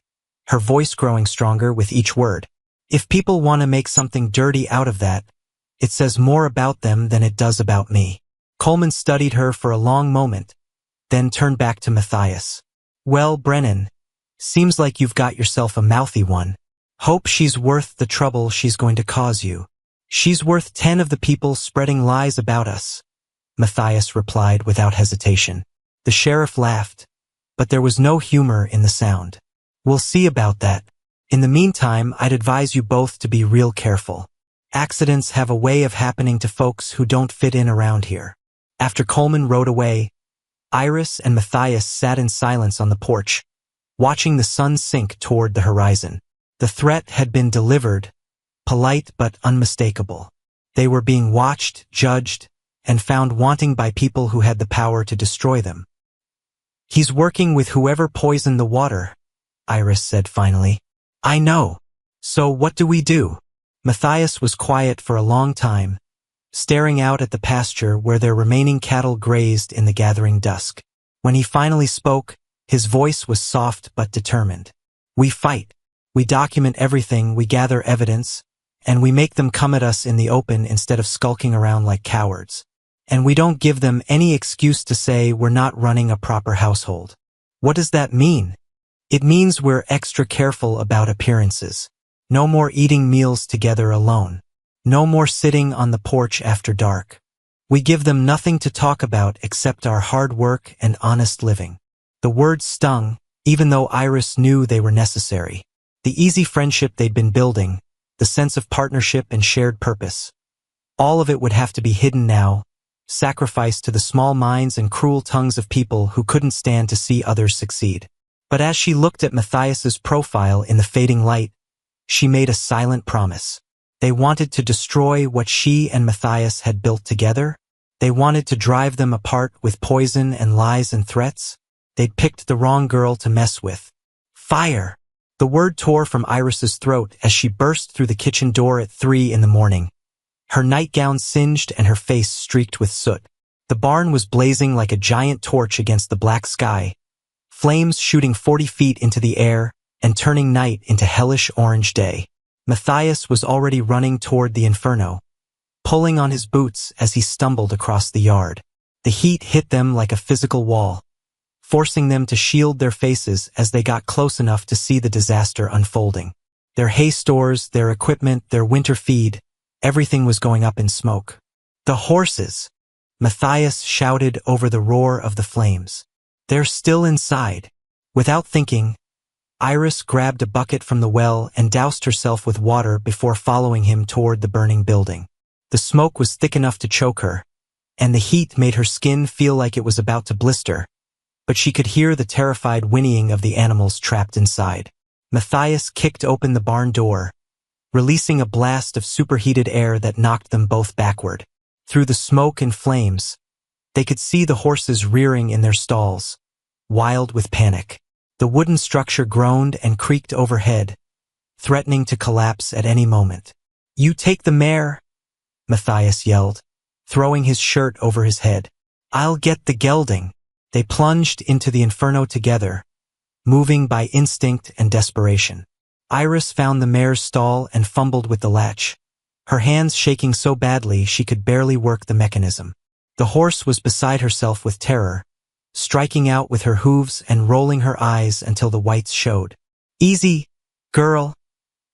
A: her voice growing stronger with each word. If people want to make something dirty out of that, it says more about them than it does about me. Coleman studied her for a long moment, then turned back to Matthias. Well, Brennan, seems like you've got yourself a mouthy one. Hope she's worth the trouble she's going to cause you. She's worth 10 of the people spreading lies about us, Matthias replied without hesitation. The sheriff laughed, but there was no humor in the sound. We'll see about that. In the meantime, I'd advise you both to be real careful. Accidents have a way of happening to folks who don't fit in around here. After Coleman rode away, Iris and Matthias sat in silence on the porch, watching the sun sink toward the horizon. The threat had been delivered, polite but unmistakable. They were being watched, judged, and found wanting by people who had the power to destroy them. He's working with whoever poisoned the water, Iris said finally. I know. So what do we do? Matthias was quiet for a long time, staring out at the pasture where their remaining cattle grazed in the gathering dusk. When he finally spoke, his voice was soft but determined. We fight. We document everything, we gather evidence, and we make them come at us in the open instead of skulking around like cowards. And we don't give them any excuse to say we're not running a proper household. What does that mean? It means we're extra careful about appearances. No more eating meals together alone. No more sitting on the porch after dark. We give them nothing to talk about except our hard work and honest living. The words stung, even though Iris knew they were necessary. The easy friendship they'd been building, the sense of partnership and shared purpose. All of it would have to be hidden now, sacrificed to the small minds and cruel tongues of people who couldn't stand to see others succeed. But as she looked at Matthias's profile in the fading light, she made a silent promise. They wanted to destroy what she and Matthias had built together. They wanted to drive them apart with poison and lies and threats. They'd picked the wrong girl to mess with. Fire! The word tore from Iris's throat as she burst through the kitchen door at 3 in the morning. Her nightgown singed and her face streaked with soot. The barn was blazing like a giant torch against the black sky, flames shooting 40 feet into the air and turning night into hellish orange day. Matthias was already running toward the inferno, pulling on his boots as he stumbled across the yard. The heat hit them like a physical wall, forcing them to shield their faces as they got close enough to see the disaster unfolding. Their hay stores, their equipment, their winter feed, everything was going up in smoke. The horses! Matthias shouted over the roar of the flames. They're still inside. Without thinking, Iris grabbed a bucket from the well and doused herself with water before following him toward the burning building. The smoke was thick enough to choke her, and the heat made her skin feel like it was about to blister, but she could hear the terrified whinnying of the animals trapped inside. Matthias kicked open the barn door, releasing a blast of superheated air that knocked them both backward. Through the smoke and flames, they could see the horses rearing in their stalls, wild with panic. The wooden structure groaned and creaked overhead, threatening to collapse at any moment. You take the mare, Matthias yelled, throwing his shirt over his head. I'll get the gelding. They plunged into the inferno together, moving by instinct and desperation. Iris found the mare's stall and fumbled with the latch, her hands shaking so badly she could barely work the mechanism. The horse was beside herself with terror, striking out with her hooves and rolling her eyes until the whites showed. Easy, girl,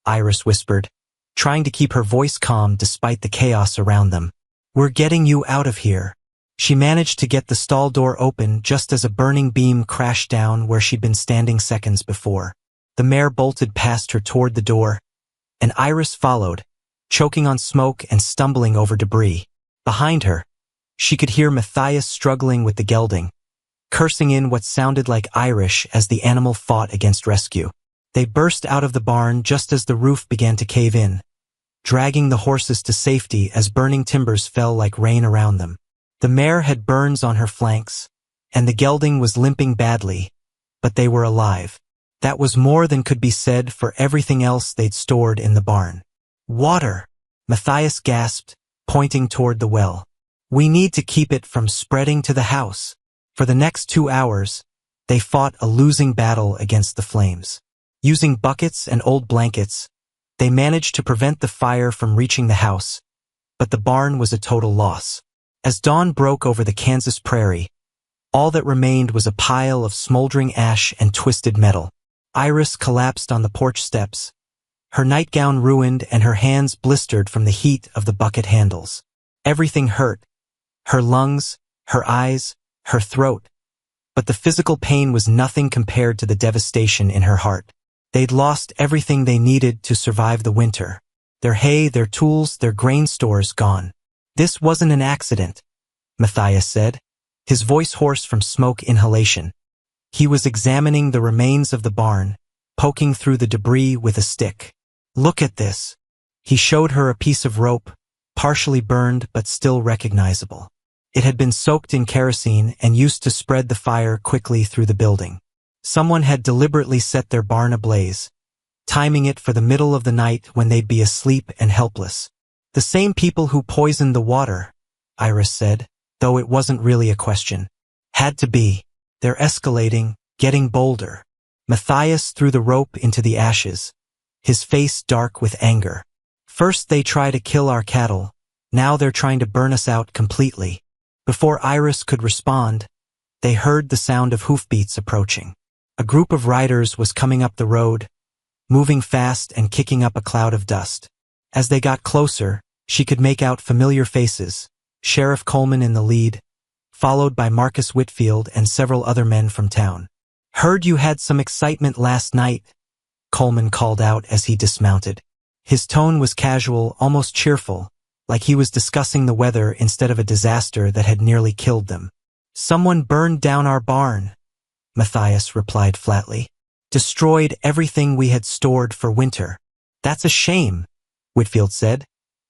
A: Iris whispered, trying to keep her voice calm despite the chaos around them. We're getting you out of here. She managed to get the stall door open just as a burning beam crashed down where she'd been standing seconds before. The mare bolted past her toward the door, and Iris followed, choking on smoke and stumbling over debris. Behind her, she could hear Matthias struggling with the gelding, cursing in what sounded like Irish as the animal fought against rescue. They burst out of the barn just as the roof began to cave in, dragging the horses to safety as burning timbers fell like rain around them. The mare had burns on her flanks, and the gelding was limping badly, but they were alive. That was more than could be said for everything else they'd stored in the barn. Water! Matthias gasped, pointing toward the well. We need to keep it from spreading to the house. For the next 2 hours, they fought a losing battle against the flames. Using buckets and old blankets, they managed to prevent the fire from reaching the house, but the barn was a total loss. As dawn broke over the Kansas prairie, all that remained was a pile of smoldering ash and twisted metal. Iris collapsed on the porch steps, her nightgown ruined and her hands blistered from the heat of the bucket handles. Everything hurt, her lungs, her eyes, her throat, but the physical pain was nothing compared to the devastation in her heart. They'd lost everything they needed to survive the winter. Their hay, their tools, their grain stores gone. This wasn't an accident, Matthias said, his voice hoarse from smoke inhalation. He was examining the remains of the barn, poking through the debris with a stick. Look at this. He showed her a piece of rope, partially burned but still recognizable. It had been soaked in kerosene and used to spread the fire quickly through the building. Someone had deliberately set their barn ablaze, timing it for the middle of the night when they'd be asleep and helpless. The same people who poisoned the water, Iris said, though it wasn't really a question. Had to be. They're escalating, getting bolder. Matthias threw the rope into the ashes, his face dark with anger. First they try to kill our cattle, now they're trying to burn us out completely. Before Iris could respond, they heard the sound of hoofbeats approaching. A group of riders was coming up the road, moving fast and kicking up a cloud of dust. As they got closer, she could make out familiar faces, Sheriff Coleman in the lead, followed by Marcus Whitfield and several other men from town. Heard you had some excitement last night, Coleman called out as he dismounted. His tone was casual, almost cheerful, like he was discussing the weather instead of a disaster that had nearly killed them. Someone burned down our barn, Matthias replied flatly. Destroyed everything we had stored for winter. That's a shame, Whitfield said,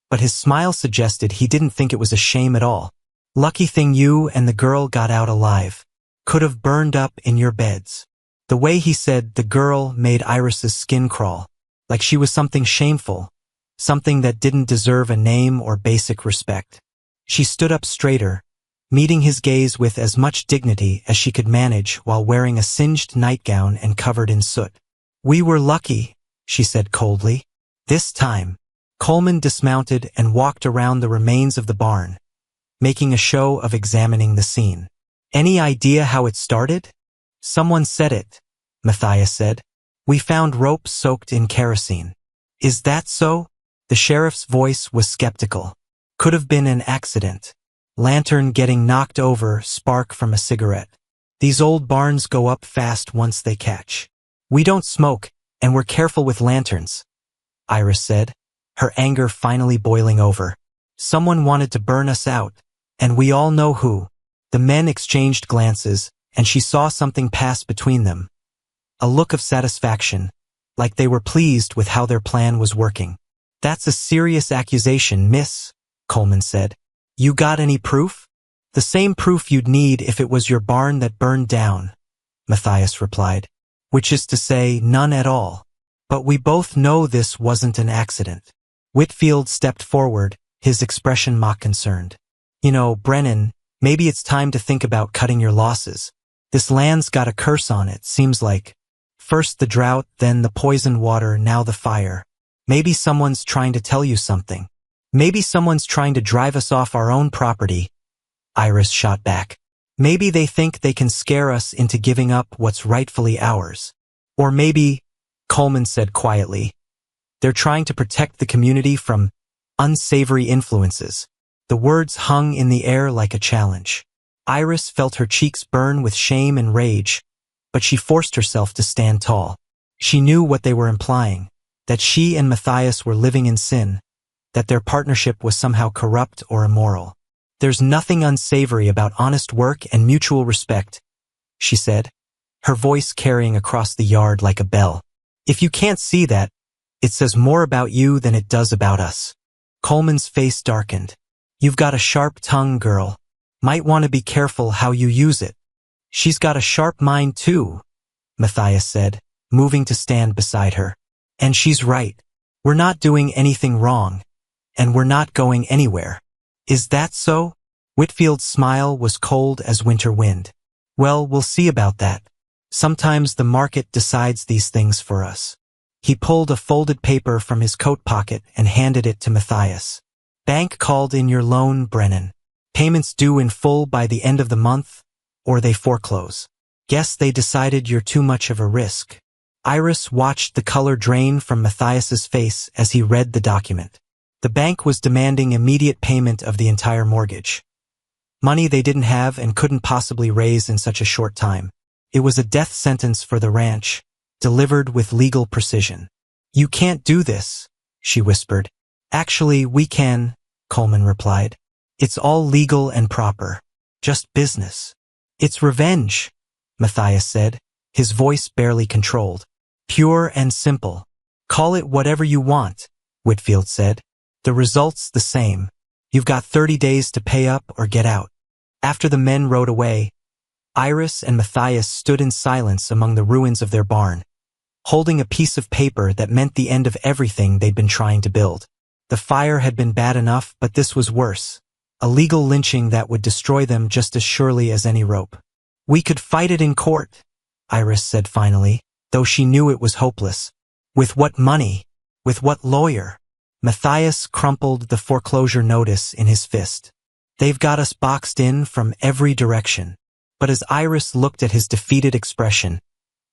A: but his smile suggested he didn't think it was a shame at all. Lucky thing you and the girl got out alive. Could have burned up in your beds. The way he said the girl made Iris's skin crawl, like she was something shameful, something that didn't deserve a name or basic respect. She stood up straighter, meeting his gaze with as much dignity as she could manage while wearing a singed nightgown and covered in soot. We were lucky, she said coldly. This time, Coleman dismounted and walked around the remains of the barn, making a show of examining the scene. Any idea how it started? Someone said it, Matthias said. We found rope soaked in kerosene. Is that so? The sheriff's voice was skeptical. Could have been an accident. Lantern getting knocked over, spark from a cigarette. These old barns go up fast once they catch. We don't smoke, and we're careful with lanterns, Iris said, her anger finally boiling over. Someone wanted to burn us out, and we all know who. The men exchanged glances, and she saw something pass between them. A look of satisfaction, like they were pleased with how their plan was working. That's a serious accusation, miss, Coleman said. You got any proof? The same proof you'd need if it was your barn that burned down, Matthias replied. Which is to say, none at all. But we both know this wasn't an accident. Whitfield stepped forward, his expression mock concerned. You know, Brennan, maybe it's time to think about cutting your losses. This land's got a curse on it, seems like. First the drought, then the poisoned water, now the fire. Maybe someone's trying to tell you something. Maybe someone's trying to drive us off our own property, Iris shot back. Maybe they think they can scare us into giving up what's rightfully ours. Or maybe, Coleman said quietly, they're trying to protect the community from unsavory influences. The words hung in the air like a challenge. Iris felt her cheeks burn with shame and rage, but she forced herself to stand tall. She knew what they were implying, that she and Matthias were living in sin, that their partnership was somehow corrupt or immoral. There's nothing unsavory about honest work and mutual respect, she said, her voice carrying across the yard like a bell. If you can't see that, it says more about you than it does about us. Coleman's face darkened. You've got a sharp tongue, girl. Might want to be careful how you use it. She's got a sharp mind too, Matthias said, moving to stand beside her. And she's right. We're not doing anything wrong. And we're not going anywhere. Is that so? Whitfield's smile was cold as winter wind. Well, we'll see about that. Sometimes the market decides these things for us. He pulled a folded paper from his coat pocket and handed it to Matthias. Bank called in your loan, Brennan. Payments due in full by the end of the month, or they foreclose. Guess they decided you're too much of a risk. Iris watched the color drain from Matthias's face as he read the document. The bank was demanding immediate payment of the entire mortgage. Money they didn't have and couldn't possibly raise in such a short time. It was a death sentence for the ranch, delivered with legal precision. You can't do this, she whispered. Actually, we can, Coleman replied. It's all legal and proper. Just business. It's revenge, Matthias said, his voice barely controlled. Pure and simple. Call it whatever you want, Whitfield said. The result's the same. You've got 30 days to pay up or get out. After the men rode away, Iris and Matthias stood in silence among the ruins of their barn, holding a piece of paper that meant the end of everything they'd been trying to build. The fire had been bad enough, but this was worse. A legal lynching that would destroy them just as surely as any rope. We could fight it in court, Iris said finally, though she knew it was hopeless. With what money? With what lawyer? Matthias crumpled the foreclosure notice in his fist. They've got us boxed in from every direction. But as Iris looked at his defeated expression,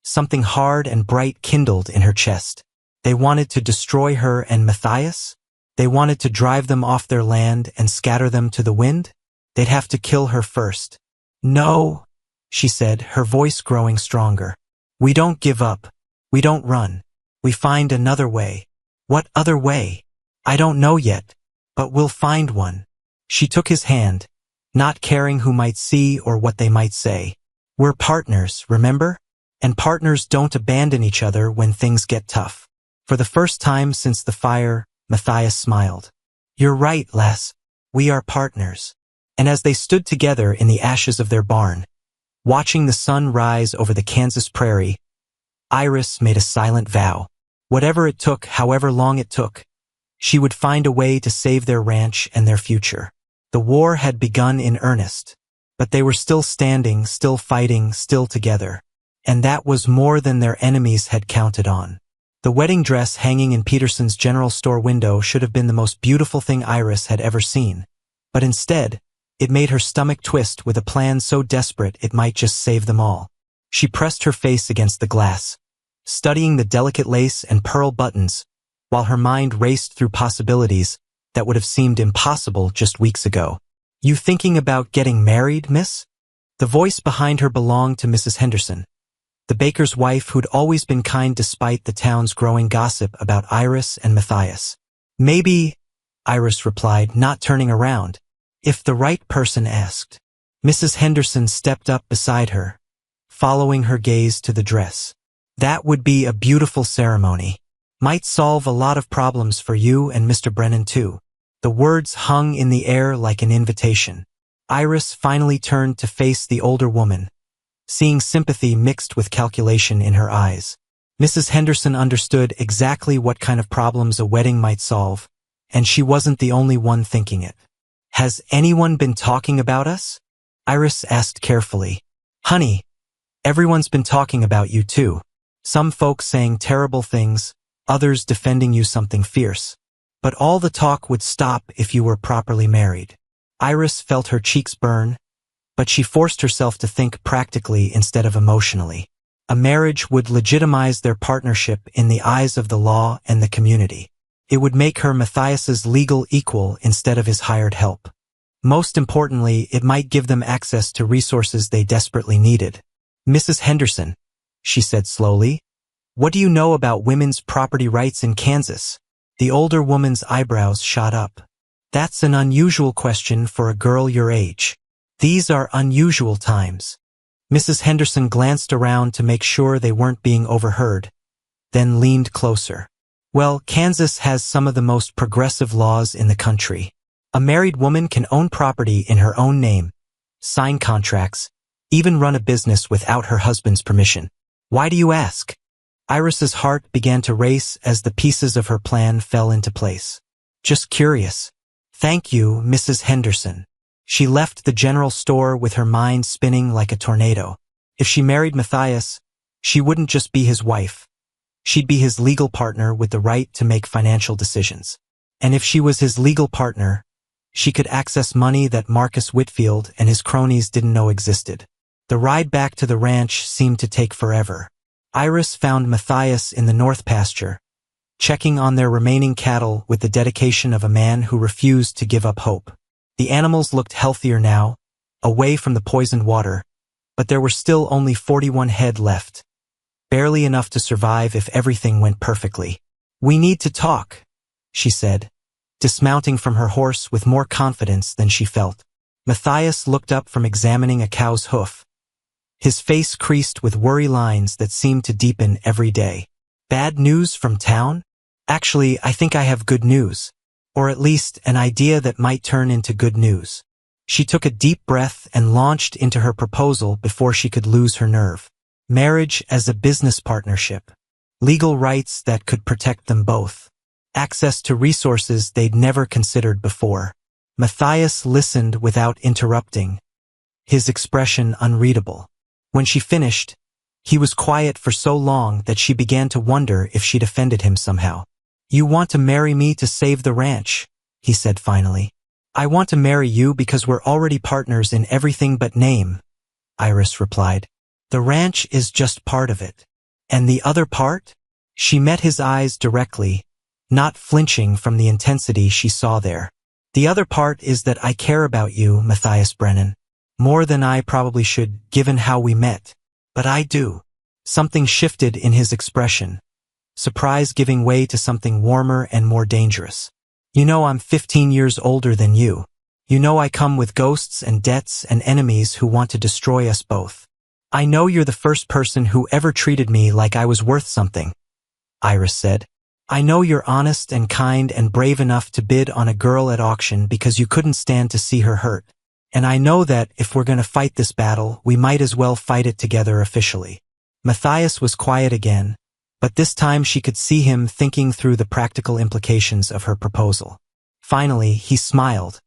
A: something hard and bright kindled in her chest. They wanted to destroy her and Matthias? They wanted to drive them off their land and scatter them to the wind? They'd have to kill her first. No, she said, her voice growing stronger. We don't give up. We don't run. We find another way. What other way? I don't know yet, but we'll find one. She took his hand, not caring who might see or what they might say. We're partners, remember? And partners don't abandon each other when things get tough. For the first time since the fire, Matthias smiled. You're right, Les. We are partners. And as they stood together in the ashes of their barn, watching the sun rise over the Kansas prairie, Iris made a silent vow. Whatever it took, however long it took, she would find a way to save their ranch and their future. The war had begun in earnest, but they were still standing, still fighting, still together. And that was more than their enemies had counted on. The wedding dress hanging in Peterson's general store window should have been the most beautiful thing Iris had ever seen. But instead, it made her stomach twist with a plan so desperate it might just save them all. She pressed her face against the glass, studying the delicate lace and pearl buttons, while her mind raced through possibilities that would have seemed impossible just weeks ago. You thinking about getting married, miss? The voice behind her belonged to Mrs. Henderson, the baker's wife who'd always been kind despite the town's growing gossip about Iris and Matthias. Maybe, Iris replied, not turning around, if the right person asked. Mrs. Henderson stepped up beside her, following her gaze to the dress. That would be a beautiful ceremony. Might solve a lot of problems for you and Mr. Brennan too. The words hung in the air like an invitation. Iris finally turned to face the older woman, seeing sympathy mixed with calculation in her eyes. Mrs. Henderson understood exactly what kind of problems a wedding might solve, and she wasn't the only one thinking it. Has anyone been talking about us? Iris asked carefully. Honey, everyone's been talking about you too. Some folks saying terrible things, others defending you something fierce. But all the talk would stop if you were properly married. Iris felt her cheeks burn, but she forced herself to think practically instead of emotionally. A marriage would legitimize their partnership in the eyes of the law and the community. It would make her Matthias's legal equal instead of his hired help. Most importantly, it might give them access to resources they desperately needed. Mrs. Henderson, she said slowly, what do you know about women's property rights in Kansas? The older woman's eyebrows shot up. That's an unusual question for a girl your age. These are unusual times. Mrs. Henderson glanced around to make sure they weren't being overheard, then leaned closer. Well, Kansas has some of the most progressive laws in the country. A married woman can own property in her own name, sign contracts, even run a business without her husband's permission. Why do you ask? Iris's heart began to race as the pieces of her plan fell into place. Just curious. Thank you, Mrs. Henderson. She left the general store with her mind spinning like a tornado. If she married Matthias, she wouldn't just be his wife. She'd be his legal partner with the right to make financial decisions. And if she was his legal partner, she could access money that Marcus Whitfield and his cronies didn't know existed. The ride back to the ranch seemed to take forever. Iris found Matthias in the north pasture, checking on their remaining cattle with the dedication of a man who refused to give up hope. The animals looked healthier now, away from the poisoned water, but there were still only 41 head left, barely enough to survive if everything went perfectly. "We need to talk," she said, dismounting from her horse with more confidence than she felt. Matthias looked up from examining a cow's hoof, his face creased with worry lines that seemed to deepen every day. "Bad news from town? Actually, I think I have good news. Or at least an idea that might turn into good news." She took a deep breath and launched into her proposal before she could lose her nerve. Marriage as a business partnership. Legal rights that could protect them both. Access to resources they'd never considered before. Matthias listened without interrupting, his expression unreadable. When she finished, he was quiet for so long that she began to wonder if she'd offended him somehow. "You want to marry me to save the ranch," he said finally. "I want to marry you because we're already partners in everything but name," Iris replied. "The ranch is just part of it. And the other part?" She met his eyes directly, not flinching from the intensity she saw there. "The other part is that I care about you, Matthias Brennan. More than I probably should, given how we met. But I do." Something shifted in his expression, surprise giving way to something warmer and more dangerous. "You know I'm 15 years older than you. You know I come with ghosts and debts and enemies who want to destroy us both. I know you're the first person who ever treated me like I was worth something," Iris said. "I know you're honest and kind and brave enough to bid on a girl at auction because you couldn't stand to see her hurt. And I know that if we're going to fight this battle, we might as well fight it together officially." Matthias was quiet again, but this time she could see him thinking through the practical implications of her proposal. Finally, he smiled,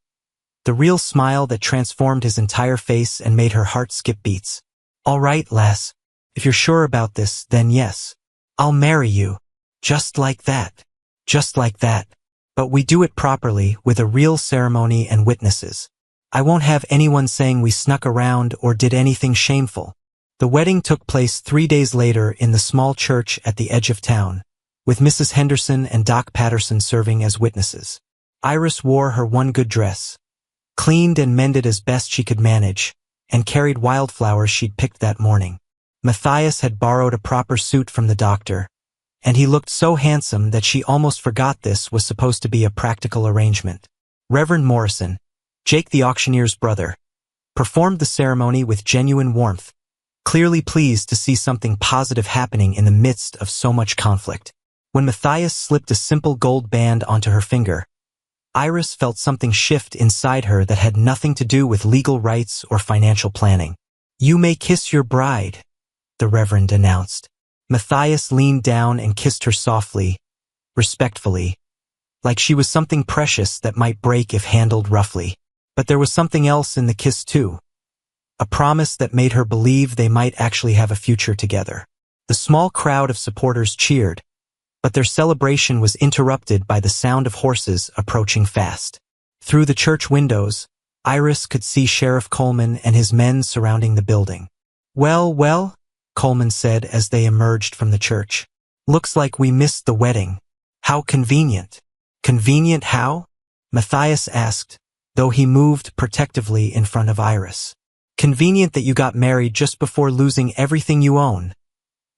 A: the real smile that transformed his entire face and made her heart skip beats. "All right, lass. If you're sure about this, then yes. I'll marry you. Just like that. Just like that. But we do it properly, with a real ceremony and witnesses. I won't have anyone saying we snuck around or did anything shameful." The wedding took place 3 days later in the small church at the edge of town, with Mrs. Henderson and Doc Patterson serving as witnesses. Iris wore her one good dress, cleaned and mended as best she could manage, and carried wildflowers she'd picked that morning. Matthias had borrowed a proper suit from the doctor, and he looked so handsome that she almost forgot this was supposed to be a practical arrangement. Reverend Morrison, Jake the auctioneer's brother, performed the ceremony with genuine warmth, clearly pleased to see something positive happening in the midst of so much conflict. When Matthias slipped a simple gold band onto her finger, Iris felt something shift inside her that had nothing to do with legal rights or financial planning. "You may kiss your bride," the Reverend announced. Matthias leaned down and kissed her softly, respectfully, like she was something precious that might break if handled roughly. But there was something else in the kiss too. A promise that made her believe they might actually have a future together. The small crowd of supporters cheered, but their celebration was interrupted by the sound of horses approaching fast. Through the church windows, Iris could see Sheriff Coleman and his men surrounding the building. "Well, well," Coleman said as they emerged from the church. "Looks like we missed the wedding. How convenient." "Convenient how?" Matthias asked, though he moved protectively in front of Iris. "Convenient that you got married just before losing everything you own,"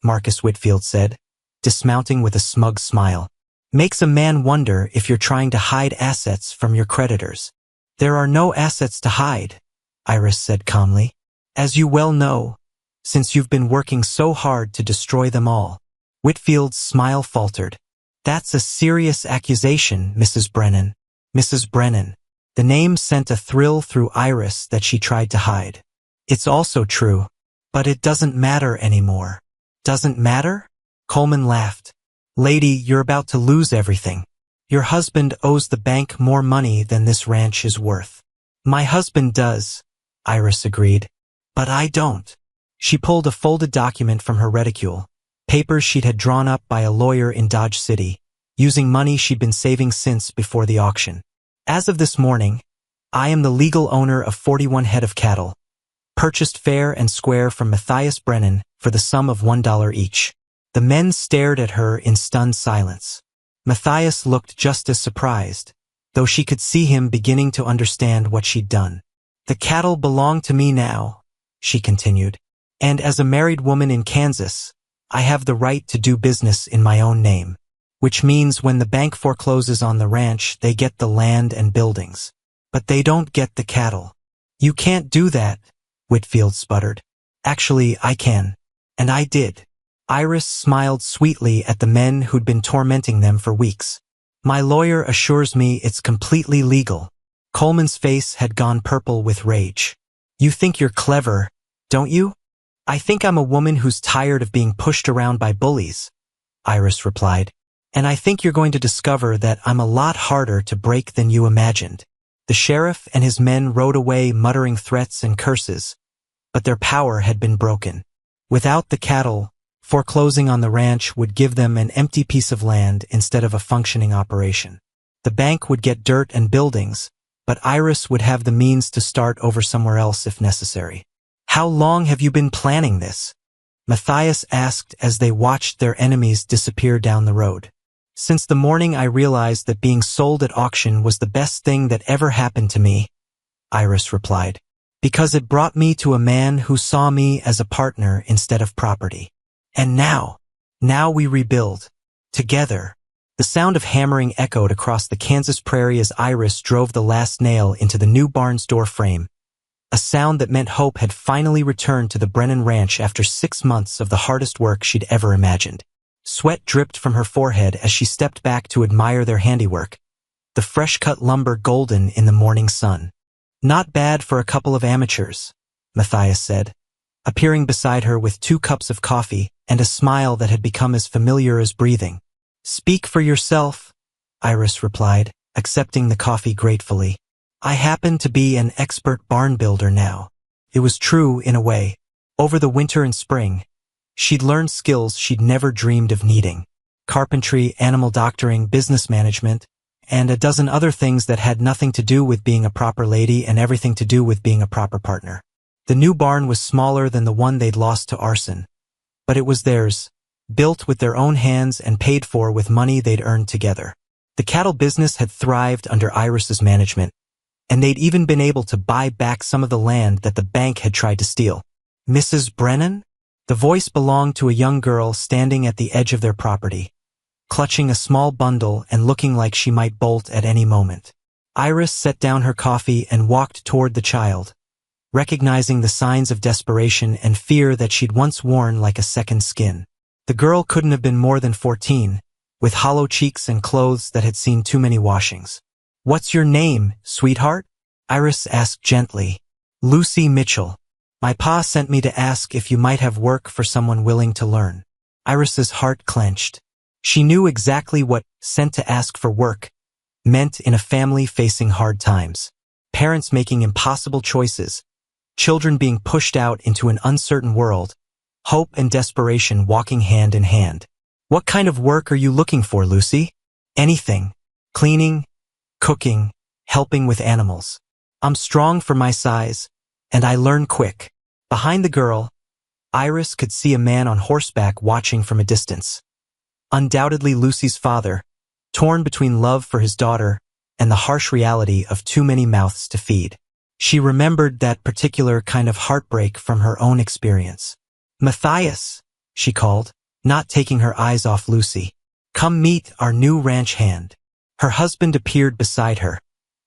A: Marcus Whitfield said, dismounting with a smug smile. "Makes a man wonder if you're trying to hide assets from your creditors." "There are no assets to hide," Iris said calmly. "As you well know, since you've been working so hard to destroy them all." Whitfield's smile faltered. "That's a serious accusation, Mrs. Brennan." Mrs. Brennan. The name sent a thrill through Iris that she tried to hide. "It's also true, but it doesn't matter anymore." "Doesn't matter?" Coleman laughed. "Lady, you're about to lose everything. Your husband owes the bank more money than this ranch is worth. My husband does, Iris agreed. But I don't. She pulled a folded document from her reticule, papers she'd had drawn up by a lawyer in Dodge City, using money she'd been saving since before the auction. As of this morning, I am the legal owner of 41 head of cattle, purchased fair and square from Matthias Brennan for the sum of $1 each. The men stared at her in stunned silence. Matthias looked just as surprised, though she could see him beginning to understand what she'd done. The cattle belong to me now, she continued, and as a married woman in Kansas, I have the right to do business in my own name, which means when the bank forecloses on the ranch, they get the land and buildings. But they don't get the cattle. You can't do that, Whitfield sputtered. Actually, I can. And I did. Iris smiled sweetly at the men who'd been tormenting them for weeks. My lawyer assures me it's completely legal. Coleman's face had gone purple with rage. You think you're clever, don't you? I think I'm a woman who's tired of being pushed around by bullies, Iris replied. And I think you're going to discover that I'm a lot harder to break than you imagined. The sheriff and his men rode away muttering threats and curses, but their power had been broken. Without the cattle, foreclosing on the ranch would give them an empty piece of land instead of a functioning operation. The bank would get dirt and buildings, but Iris would have the means to start over somewhere else if necessary. How long have you been planning this? Matthias asked as they watched their enemies disappear down the road. Since the morning I realized that being sold at auction was the best thing that ever happened to me, Iris replied, because it brought me to a man who saw me as a partner instead of property. And now we rebuild. Together. The sound of hammering echoed across the Kansas prairie as Iris drove the last nail into the new barn's door frame, a sound that meant hope had finally returned to the Brennan Ranch after 6 months of the hardest work she'd ever imagined. Sweat dripped from her forehead as she stepped back to admire their handiwork, the fresh-cut lumber golden in the morning sun. Not bad for a couple of amateurs, Matthias said, appearing beside her with 2 cups of coffee and a smile that had become as familiar as breathing. Speak for yourself, Iris replied, accepting the coffee gratefully. I happen to be an expert barn builder now. It was true in a way. Over the winter and spring, she'd learned skills she'd never dreamed of needing. Carpentry, animal doctoring, business management, and a dozen other things that had nothing to do with being a proper lady and everything to do with being a proper partner. The new barn was smaller than the one they'd lost to arson, but it was theirs, built with their own hands and paid for with money they'd earned together. The cattle business had thrived under Iris's management, and they'd even been able to buy back some of the land that the bank had tried to steal. Mrs. Brennan? The voice belonged to a young girl standing at the edge of their property, clutching a small bundle and looking like she might bolt at any moment. Iris set down her coffee and walked toward the child, recognizing the signs of desperation and fear that she'd once worn like a second skin. The girl couldn't have been more than 14, with hollow cheeks and clothes that had seen too many washings. What's your name, sweetheart? Iris asked gently. Lucy Mitchell. My pa sent me to ask if you might have work for someone willing to learn. Iris's heart clenched. She knew exactly what sent to ask for work meant in a family facing hard times. Parents making impossible choices, children being pushed out into an uncertain world, hope and desperation walking hand in hand. What kind of work are you looking for, Lucy? Anything. Cleaning, cooking, helping with animals. I'm strong for my size, and I learn quick. Behind the girl, Iris could see a man on horseback watching from a distance. Undoubtedly Lucy's father, torn between love for his daughter and the harsh reality of too many mouths to feed. She remembered that particular kind of heartbreak from her own experience. Matthias, she called, not taking her eyes off Lucy. Come meet our new ranch hand. Her husband appeared beside her,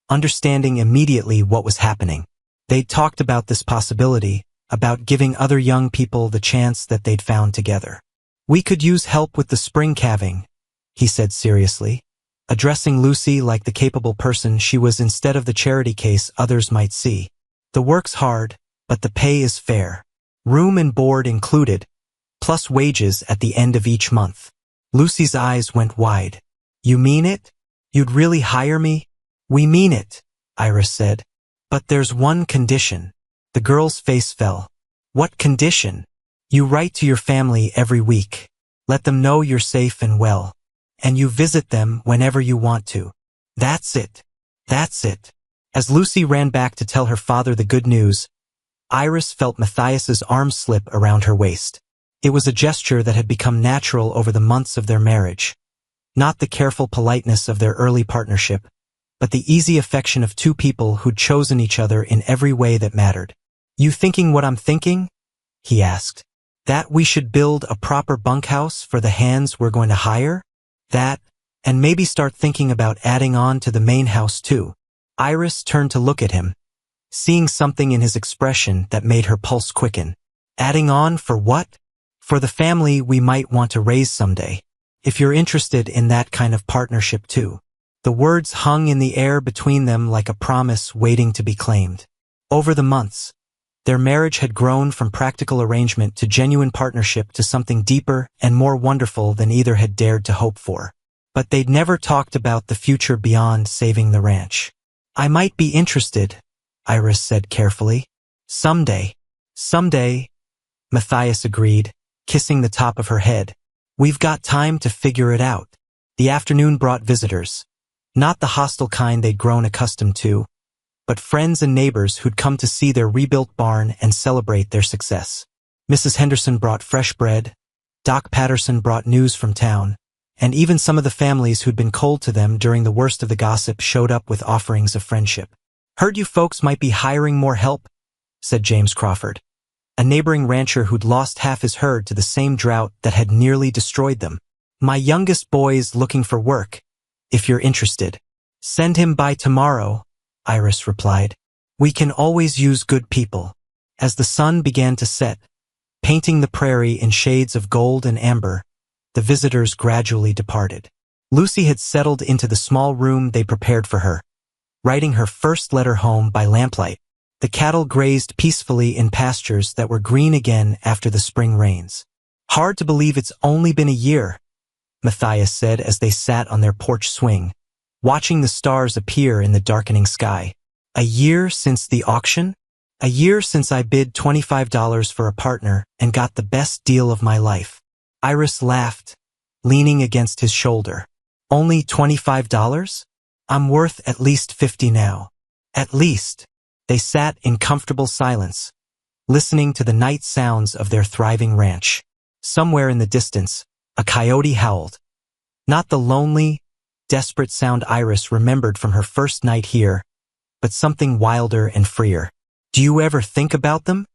A: understanding immediately what was happening. They'd talked about this possibility, about giving other young people the chance that they'd found together. We could use help with the spring calving, he said seriously, addressing Lucy like the capable person she was instead of the charity case others might see. The work's hard, but the pay is fair. Room and board included, plus wages at the end of each month. Lucy's eyes went wide. You mean it? You'd really hire me? We mean it, Iris said. But there's one condition. The girl's face fell. What condition? You write to your family every week. Let them know you're safe and well. And you visit them whenever you want to. That's it. That's it. As Lucy ran back to tell her father the good news, Iris felt Matthias's arm slip around her waist. It was a gesture that had become natural over the months of their marriage. Not the careful politeness of their early partnership, but the easy affection of two people who'd chosen each other in every way that mattered. You thinking what I'm thinking? He asked. That we should build a proper bunkhouse for the hands we're going to hire? That, and maybe start thinking about adding on to the main house too. Iris turned to look at him, seeing something in his expression that made her pulse quicken. Adding on for what? For the family we might want to raise someday. If you're interested in that kind of partnership too. The words hung in the air between them like a promise waiting to be claimed. Over the months, their marriage had grown from practical arrangement to genuine partnership to something deeper and more wonderful than either had dared to hope for. But they'd never talked about the future beyond saving the ranch. I might be interested, Iris said carefully. Someday, Matthias agreed, kissing the top of her head. We've got time to figure it out. The afternoon brought visitors. Not the hostile kind they'd grown accustomed to, but friends and neighbors who'd come to see their rebuilt barn and celebrate their success. Mrs. Henderson brought fresh bread, Doc Patterson brought news from town, and even some of the families who'd been cold to them during the worst of the gossip showed up with offerings of friendship. Heard you folks might be hiring more help, said James Crawford, a neighboring rancher who'd lost half his herd to the same drought that had nearly destroyed them. My youngest boy's looking for work, if you're interested. Send him by tomorrow, Iris replied. We can always use good people. As the sun began to set, painting the prairie in shades of gold and amber, the visitors gradually departed. Lucy had settled into the small room they prepared for her, writing her first letter home by lamplight. The cattle grazed peacefully in pastures that were green again after the spring rains. Hard to believe it's only been a year, Matthias said as they sat on their porch swing, watching the stars appear in the darkening sky. A year since the auction? A year since I bid $25 for a partner and got the best deal of my life. Iris laughed, leaning against his shoulder. Only $25? I'm worth at least 50 now. At least. They sat in comfortable silence, listening to the night sounds of their thriving ranch. Somewhere in the distance, a coyote howled. Not the lonely, desperate sound Iris remembered from her first night here, but something wilder and freer. Do you ever think about them?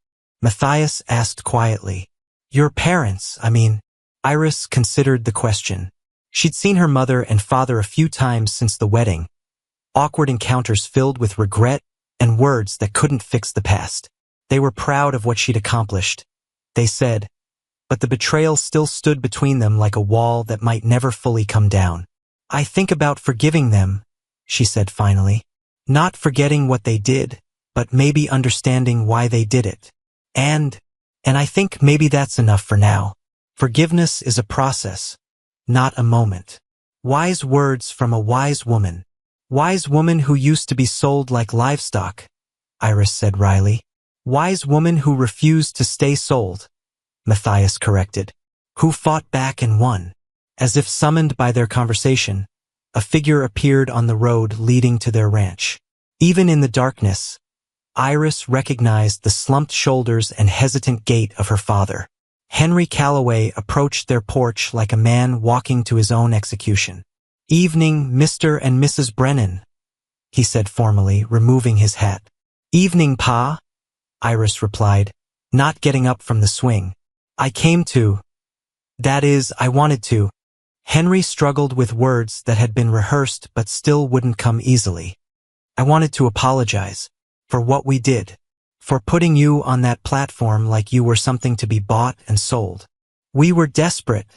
A: Matthias asked quietly. Your parents, I mean. Iris considered the question. She'd seen her mother and father a few times since the wedding, awkward encounters filled with regret and words that couldn't fix the past. They were proud of what she'd accomplished, they said, but the betrayal still stood between them like a wall that might never fully come down. I think about forgiving them, she said finally. Not forgetting what they did, but maybe understanding why they did it. And I think maybe that's enough for now. Forgiveness is a process, not a moment. Wise words from a wise woman. Wise woman who used to be sold like livestock, Iris said wryly. Wise woman who refused to stay sold, Matthias corrected. Who fought back and won. As if summoned by their conversation, a figure appeared on the road leading to their ranch. Even in the darkness, Iris recognized the slumped shoulders and hesitant gait of her father. Henry Calloway approached their porch like a man walking to his own execution. Evening, Mr. and Mrs. Brennan, he said formally, removing his hat. Evening, Pa, Iris replied, not getting up from the swing. I came to. That is, I wanted to. Henry struggled with words that had been rehearsed but still wouldn't come easily. I wanted to apologize. For what we did. For putting you on that platform like you were something to be bought and sold. We were desperate,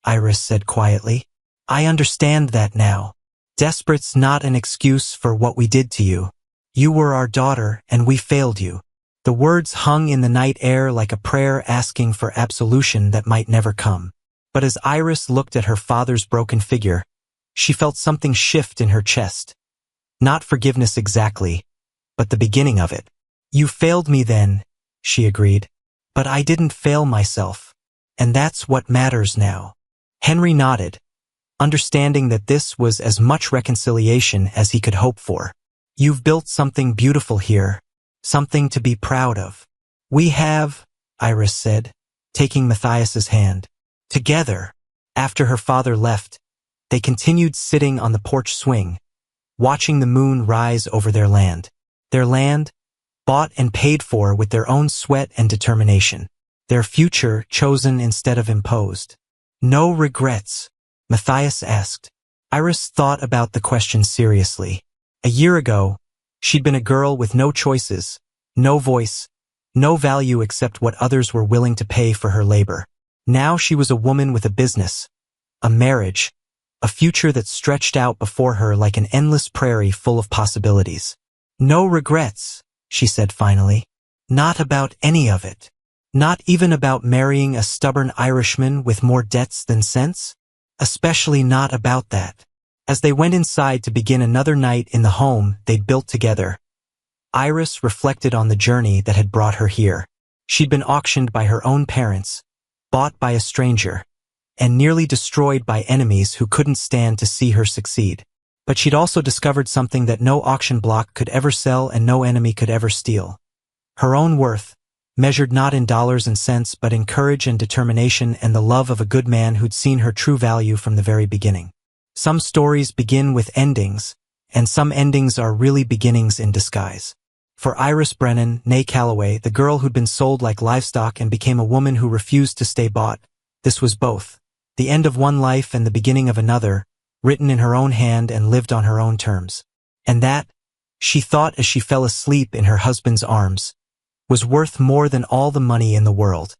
A: Iris said quietly. I understand that now. Desperate's not an excuse for what we did to you. You were our daughter and we failed you. The words hung in the night air like a prayer asking for absolution that might never come. But as Iris looked at her father's broken figure, she felt something shift in her chest. Not forgiveness exactly, but the beginning of it. You failed me then, she agreed. But I didn't fail myself. And that's what matters now. Henry nodded, understanding that this was as much reconciliation as he could hope for. You've built something beautiful here, something to be proud of. We have, Iris said, taking Matthias's hand. Together, after her father left, they continued sitting on the porch swing, watching the moon rise over their land. Their land, bought and paid for with their own sweat and determination. Their future chosen instead of imposed. No regrets, Matthias asked. Iris thought about the question seriously. A year ago, she'd been a girl with no choices, no voice, no value except what others were willing to pay for her labor. Now she was a woman with a business, a marriage, a future that stretched out before her like an endless prairie full of possibilities. No regrets, she said finally. Not about any of it. Not even about marrying a stubborn Irishman with more debts than sense? Especially not about that. As they went inside to begin another night in the home they'd built together, Iris reflected on the journey that had brought her here. She'd been auctioned by her own parents, bought by a stranger, and nearly destroyed by enemies who couldn't stand to see her succeed. But she'd also discovered something that no auction block could ever sell and no enemy could ever steal. Her own worth, measured not in dollars and cents but in courage and determination and the love of a good man who'd seen her true value from the very beginning. Some stories begin with endings, and some endings are really beginnings in disguise. For Iris Brennan, née Calloway, the girl who'd been sold like livestock and became a woman who refused to stay bought, this was both. The end of one life and the beginning of another, written in her own hand and lived on her own terms. And that, she thought as she fell asleep in her husband's arms, was worth more than all the money in the world.